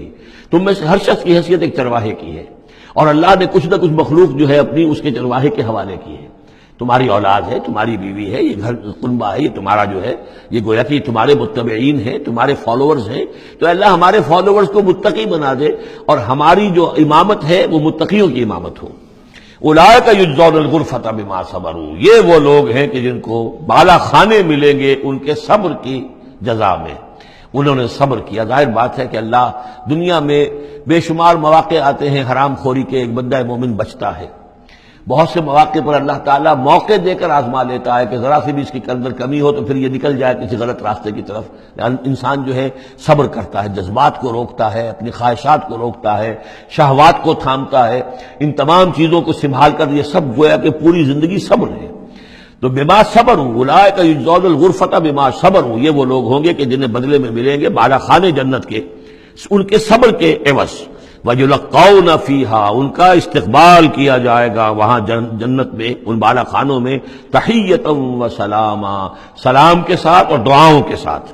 تم میں سے ہر شخص کی حیثیت ایک چرواہے کی ہے، اور اللہ نے کچھ نہ کچھ مخلوق جو ہے اپنی اس کے چرواہے کے حوالے کی ہے۔ تمہاری اولاد ہے، تمہاری بیوی ہے، یہ گھر کنبہ ہے، یہ تمہارا جو ہے یہ گویا کہ تمہارے متبعین ہیں، تمہارے فالوورز ہیں، تو اللہ ہمارے فالوورز کو متقی بنا دے اور ہماری جو امامت ہے وہ متقیوں کی امامت ہو۔ اولئک یجزون الغرفۃ بما صبروا، یہ وہ لوگ ہیں کہ جن کو بالا خانے ملیں گے ان کے صبر کی جزا میں، انہوں نے صبر کیا۔ ظاہر بات ہے کہ اللہ دنیا میں بے شمار مواقع آتے ہیں حرام خوری کے، ایک بندہ مومن بچتا ہے، بہت سے مواقع پر اللہ تعالیٰ موقع دے کر آزما لیتا ہے کہ ذرا سی بھی اس کی اندر کمی ہو تو پھر یہ نکل جائے کسی غلط راستے کی طرف۔ انسان جو ہے صبر کرتا ہے، جذبات کو روکتا ہے، اپنی خواہشات کو روکتا ہے، شہوات کو تھامتا ہے، ان تمام چیزوں کو سنبھال کر یہ سب گویا کہ پوری زندگی صبر ہے۔ تو بما صبروا اولئک یجزون الغرفۃ بما صبروا، یہ وہ لوگ ہوں گے کہ جنہیں بدلے میں ملیں گے بالا خانے جنت کے ان کے صبر کے عوض۔ وَيُلَقَّوْنَ فِيهَا، ان کا استقبال کیا جائے گا وہاں جنت میں، ان بالا خانوں میں، تحیۃ و سلاما، سلام کے ساتھ اور دعاؤں کے ساتھ۔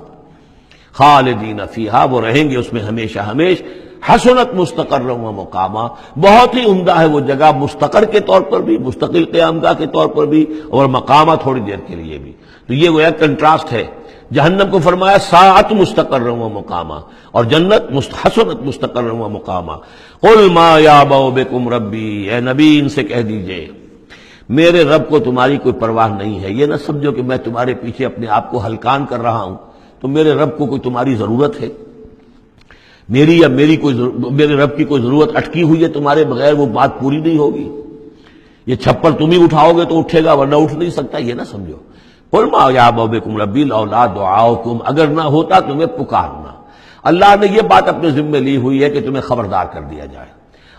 خالدین فیہا، وہ رہیں گے اس میں ہمیشہ ہمیش۔ حسنت مستقرا و مقاما، بہت ہی عمدہ ہے وہ جگہ، مستقر کے طور پر بھی، مستقل قیام گاہ کے طور پر بھی، اور مقامہ تھوڑی دیر کے لیے بھی۔ تو یہ وہ ایک کنٹراسٹ ہے۔ جہنم کو فرمایا ساعت مستقر و مقامہ، اور جنت حسنت مستقر و مقامہ۔ قل ما یعبأ بکم ربی، اے نبی ان سے کہہ دیجئے میرے رب کو تمہاری کوئی پرواہ نہیں ہے۔ یہ نہ سمجھو کہ میں تمہارے پیچھے اپنے آپ کو ہلکان کر رہا ہوں، تو میرے رب کو کوئی تمہاری ضرورت ہے؟ میری یا میرے رب کی کوئی ضرورت اٹکی ہوئی ہے تمہارے بغیر، وہ بات پوری نہیں ہوگی؟ یہ چھپر تم ہی اٹھاؤ گے تو اٹھے گا ورنہ اٹھ نہیں سکتا، یہ نہ سمجھو۔ قل ما یعبأ بکم ربی لولا دعاؤکم، اگر نہ ہوتا تمہیں پکارنا۔ اللہ نے یہ بات اپنے ذمے لی ہوئی ہے کہ تمہیں خبردار کر دیا جائے۔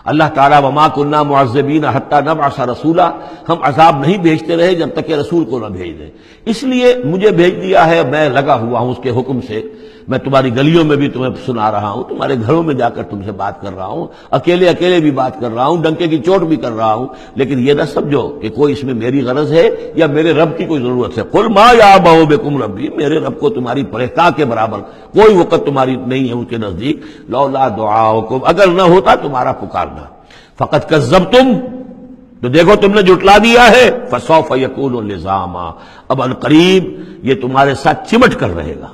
اللہ تعالیٰ وما کنا معذبین حتی نبعث رسولا، ہم عذاب نہیں بھیجتے رہے جب تک کہ رسول کو نہ بھیج دیں، اس لیے مجھے بھیج دیا ہے، میں لگا ہوا ہوں اس کے حکم سے۔ میں تمہاری گلیوں میں بھی تمہیں سنا رہا ہوں، تمہارے گھروں میں جا کر تم سے بات کر رہا ہوں، اکیلے اکیلے بھی بات کر رہا ہوں، ڈنکے کی چوٹ بھی کر رہا ہوں، لیکن یہ نہ سمجھو کہ کوئی اس میں میری غرض ہے یا میرے رب کی کوئی ضرورت ہے۔ قل ما یعبأ بکم ربی، میرے رب کو تمہاری پرہیزگاہ کے برابر کوئی وقت تمہاری نہیں ہے ان کے نزدیک۔ لولا دعاؤکم، اگر نہ ہوتا تمہارا پکارنا۔ فقد کذبتم، تو دیکھو تم نے جھٹلا دیا ہے۔ فسوف یکون لزاما، اب عنقریب یہ تمہارے ساتھ چمٹ کر رہے گا،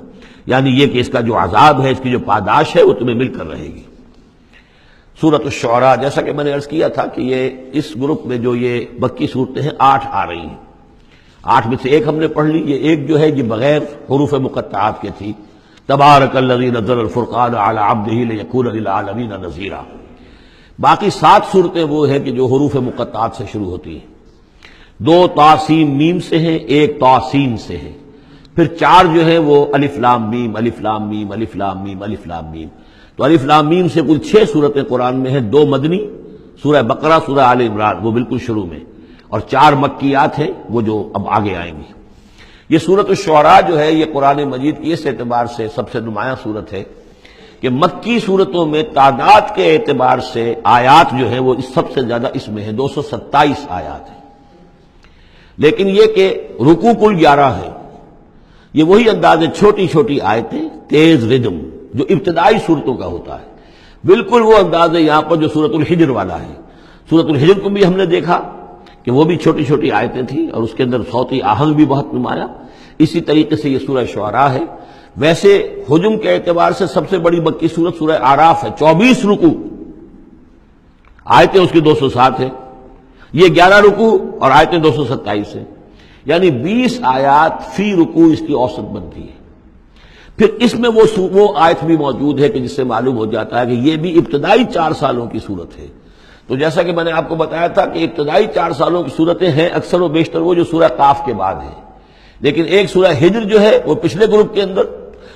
یعنی یہ کہ اس کا جو عذاب ہے، اس کی جو پاداش ہے وہ تمہیں مل کر رہے گی۔ سورۃ الشعراء، جیسا کہ میں نے عرض کیا تھا کہ یہ اس گروپ میں جو یہ مکی صورتیں ہیں 8 آ رہی ہیں، 8 میں سے ایک ہم نے پڑھ لی، یہ ایک جو ہے یہ بغیر حروف مقطعات کے تھی، تبارک الذی نزل الفرقان علی عبدہ لیکون للعالمین نذیرا۔ باقی 7 صورتیں وہ ہیں کہ جو حروف مقطعات سے شروع ہوتی ہیں، 2 طا سین میم سے ہیں، 1 طا سین سے ہے، پھر 4 جو ہے وہ الف لام میم الف لام میم الف لام میم الف لام میم۔ تو الف لام میم سے کل 6 صورتیں قرآن میں ہیں، 2 مدنی، سورہ بقرہ، سورہ al-imran وہ بالکل شروع میں، اور 4 مکیات ہیں وہ جو اب آگے آئیں گی۔ یہ سورۃ الشعراء جو ہے یہ قرآن مجید کی اس اعتبار سے سب سے نمایاں سورت ہے کہ مکی صورتوں میں تعداد کے اعتبار سے آیات جو ہیں وہ سب سے زیادہ اس میں ہیں، 227 آیات ہیں، لیکن یہ کہ رکوع کل 11 ہے۔ یہ وہی انداز ہے، چھوٹی چھوٹی آیتیں، تیز ردم جو ابتدائی صورتوں کا ہوتا ہے، بالکل وہ انداز ہے یہاں پر جو سورۃ الحجر والا ہے۔ سورۃ الحجر کو بھی ہم نے دیکھا کہ وہ بھی چھوٹی چھوٹی آیتیں تھیں اور اس کے اندر صوتی آہنگ بھی بہت نمایاں، اسی طریقے سے یہ سورہ شعراء ہے۔ ویسے حجم کے اعتبار سے سب سے بڑی مکی سورت سورہ اعراف ہے، 24 رکوع، آیتیں اس کی 207 ہیں، یہ 11 رکوع اور آیتیں 227 ہیں، یعنی 20 آیات فی رکوع اس کی اوسط بنتی ہے۔ پھر اس میں وہ آیت بھی موجود ہے کہ جس سے معلوم ہو جاتا ہے کہ یہ بھی ابتدائی 4 سالوں کی صورت ہے۔ تو جیسا کہ میں نے آپ کو بتایا تھا کہ ابتدائی 4 سالوں کی صورتیں ہیں اکثر و بیشتر وہ جو سورہ قاف کے بعد ہیں، لیکن ایک سورہ ہجر جو ہے وہ پچھلے گروپ کے اندر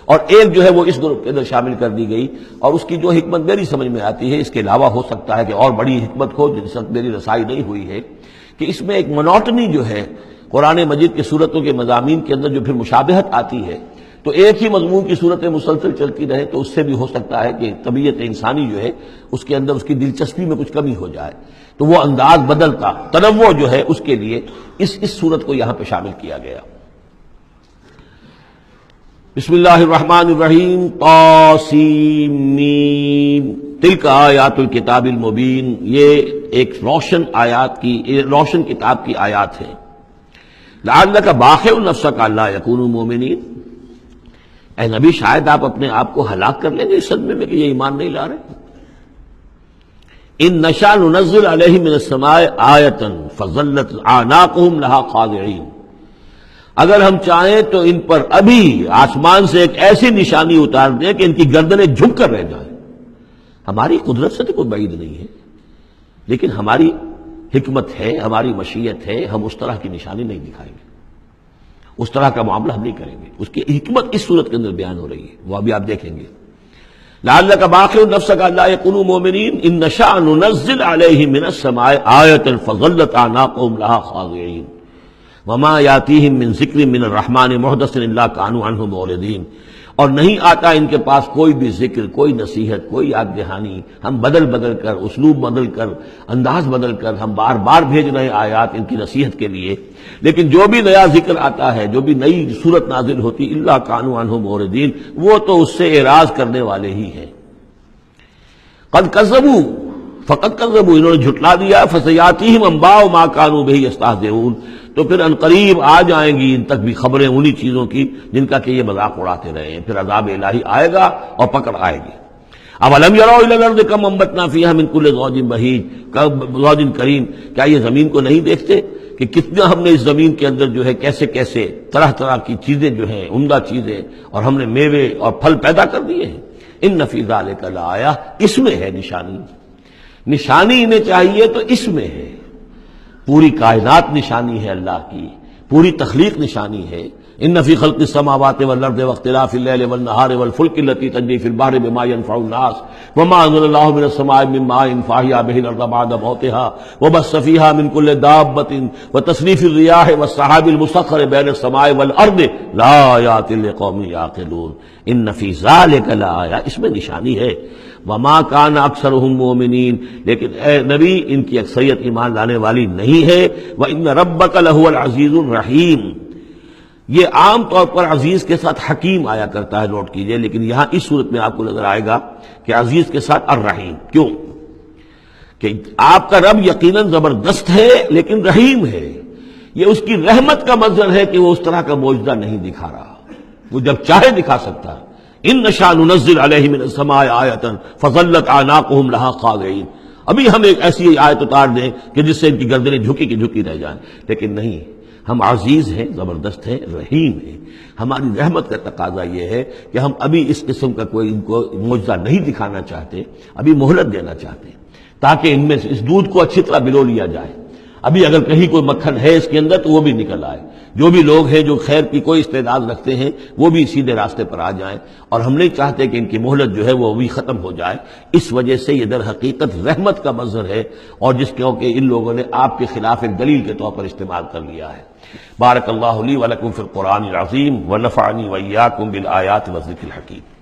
اور ایک جو ہے وہ اس گروپ کے اندر شامل کر دی گئی، اور اس کی جو حکمت میری سمجھ میں آتی ہے، اس کے علاوہ ہو سکتا ہے کہ اور بڑی حکمت ہو جس وقت میری رسائی نہیں ہوئی ہے، کہ اس میں ایک منوٹنی جو ہے قرآن مجید کی صورتوں کے مضامین کے اندر جو پھر مشابہت آتی ہے، تو ایک ہی مضمون کی صورتیں مسلسل چلتی رہے تو اس سے بھی ہو سکتا ہے کہ طبیعت انسانی جو ہے اس کے اندر اس کی دلچسپی میں کچھ کمی ہو جائے، تو وہ انداز بدلتا، تنوع جو ہے اس کے لیے اس صورت کو یہاں پہ شامل کیا گیا۔ بسم اللہ الرحمن الرحیم، طاسیم میم، تلک آیات الکتاب المبین، یہ ایک روشن کتاب کی آیات ہے۔ لعلک باخع نفسک الا یکونوا مؤمنین، اے نبی شاید آپ اپنے آپ کو ہلاک کر لیں گے اس صدمے میں کہ یہ ایمان نہیں لا رہے۔ ان نشاء ننزل علیہم من السماء آیۃ فظلت اعناقهم لها خاضعین، اگر ہم چاہیں تو ان پر ابھی آسمان سے ایک ایسی نشانی اتار دیں کہ ان کی گردنیں جھک کر رہ جائیں۔ ہماری قدرت سے تو کوئی بعید نہیں ہے، لیکن ہماری حکمت ہے، ہماری مشیت ہے، ہم اس طرح کی نشانی نہیں دکھائیں گے، اس طرح کا معاملہ ہم نہیں کریں گے۔ اس کی حکمت اس صورت کے اندر بیان ہو رہی ہے، وہ ابھی آپ دیکھیں گے۔ لعلک باخع نفسک الا یکونوا مؤمنین ان نشاء ننزل علیہم من السماء آیۃ فظلت اعناقهم لها خاضعین وما یاتیہم من ذکر من الرحمن محدث الا کانوا عنہ معرضین، اور نہیں آتا ان کے پاس کوئی بھی ذکر، کوئی نصیحت، کوئی یاد دہانی، ہم بدل کر، اسلوب بدل کر، انداز بدل کر ہم بار بار بھیج رہے ہیں آیات ان کی نصیحت کے لیے، لیکن جو بھی نیا ذکر آتا ہے، جو بھی نئی صورت نازل ہوتی، الا کانوا عنہ معرضین، وہ تو اس سے اعراض کرنے والے ہی ہیں۔ قد کذبوا، فقط کذبوا، انہوں نے جھٹلا دیا، فسیاتیہم انباء ما کانوا بہ یستہزئون، تو پھر انقریب آ جائیں گی ان تک بھی خبریں انہی چیزوں کی جن کا کہ یہ مذاق اڑاتے رہے ہیں، پھر عذاب الہی آئے گا اور پکڑ آئے گی۔ اولم یروا الی الارض کم انبتنا فیہا من کل زوج بہیج زوج کریم، کیا یہ زمین کو نہیں دیکھتے کہ کتنا ہم نے اس زمین کے اندر جو ہے کیسے کیسے طرح طرح کی چیزیں جو ہیں، عمدہ چیزیں، اور ہم نے میوے اور پھل پیدا کر دیے ہیں۔ ان فی ذلک لآیہ، اس میں ہے نشانی، نشانی انہیں چاہیے تو اس میں ہے۔ پوری کائنات نشانی ہے اللہ کی، پوری تخلیق نشانی ہے۔ ان فی خلق السماوات والارض واختلاف اللیل والنہار والفلک التی تجری فی البحر بما ینفع الناس وما انزل اللہ من السماء من ماء فاحیا بہ الارض بعد موتها وبث فیہا من کل دابۃ وتصریف الریاح والسحاب المسخر بین السماء والارض لآیات لقوم یعقلون۔ ان فی ذلک لآیہ، اس میں نشانی ہے۔ وما کان اکثرهم مؤمنین، لیکن اے نبی ان کی اکثریت ایمان لانے والی نہیں ہے۔ وان ربک لہو العزیز الرحیم، یہ عام طور پر عزیز کے ساتھ حکیم آیا کرتا ہے، نوٹ کیجئے، لیکن یہاں اس صورت میں آپ کو نظر آئے گا کہ عزیز کے ساتھ الرحیم۔ کیوں؟ کہ آپ کا رب یقیناً زبردست ہے لیکن رحیم ہے۔ یہ اس کی رحمت کا منظر ہے کہ وہ اس طرح کا معجزہ نہیں دکھا رہا، وہ جب چاہے دکھا سکتا ہے۔ ان نشاء ننزل علیہم من السماء آیۃ فظلت اعناقهم لها خاضعین، ابھی ہم ایک ایسی آیت اتار دیں کہ جس سے ان کی گردنیں جھکی کی جھکی رہ جائیں، لیکن نہیں، ہم عزیز ہیں، زبردست ہیں، رحیم ہیں۔ ہماری رحمت کا تقاضا یہ ہے کہ ہم ابھی اس قسم کا کوئی ان کو معجزہ نہیں دکھانا چاہتے، ابھی مہلت دینا چاہتے ہیں تاکہ ان میں سے اس دودھ کو اچھی طرح بلو لیا جائے۔ ابھی اگر کہیں کوئی مکھن ہے اس کے اندر تو وہ بھی نکل آئے، جو بھی لوگ ہیں جو خیر کی کوئی استعداد رکھتے ہیں وہ بھی سیدھے راستے پر آ جائیں، اور ہم نہیں چاہتے کہ ان کی مہلت جو ہے وہ بھی ختم ہو جائے۔ اس وجہ سے یہ در حقیقت رحمت کا منظر ہے، اور جس کیونکہ ان لوگوں نے آپ کے خلاف ایک دلیل کے طور پر استعمال کر لیا ہے۔ بارک اللہ لی ولکم فی القرآن العظیم ونفعنی وإیاکم بالآیات والذکر الحکیم۔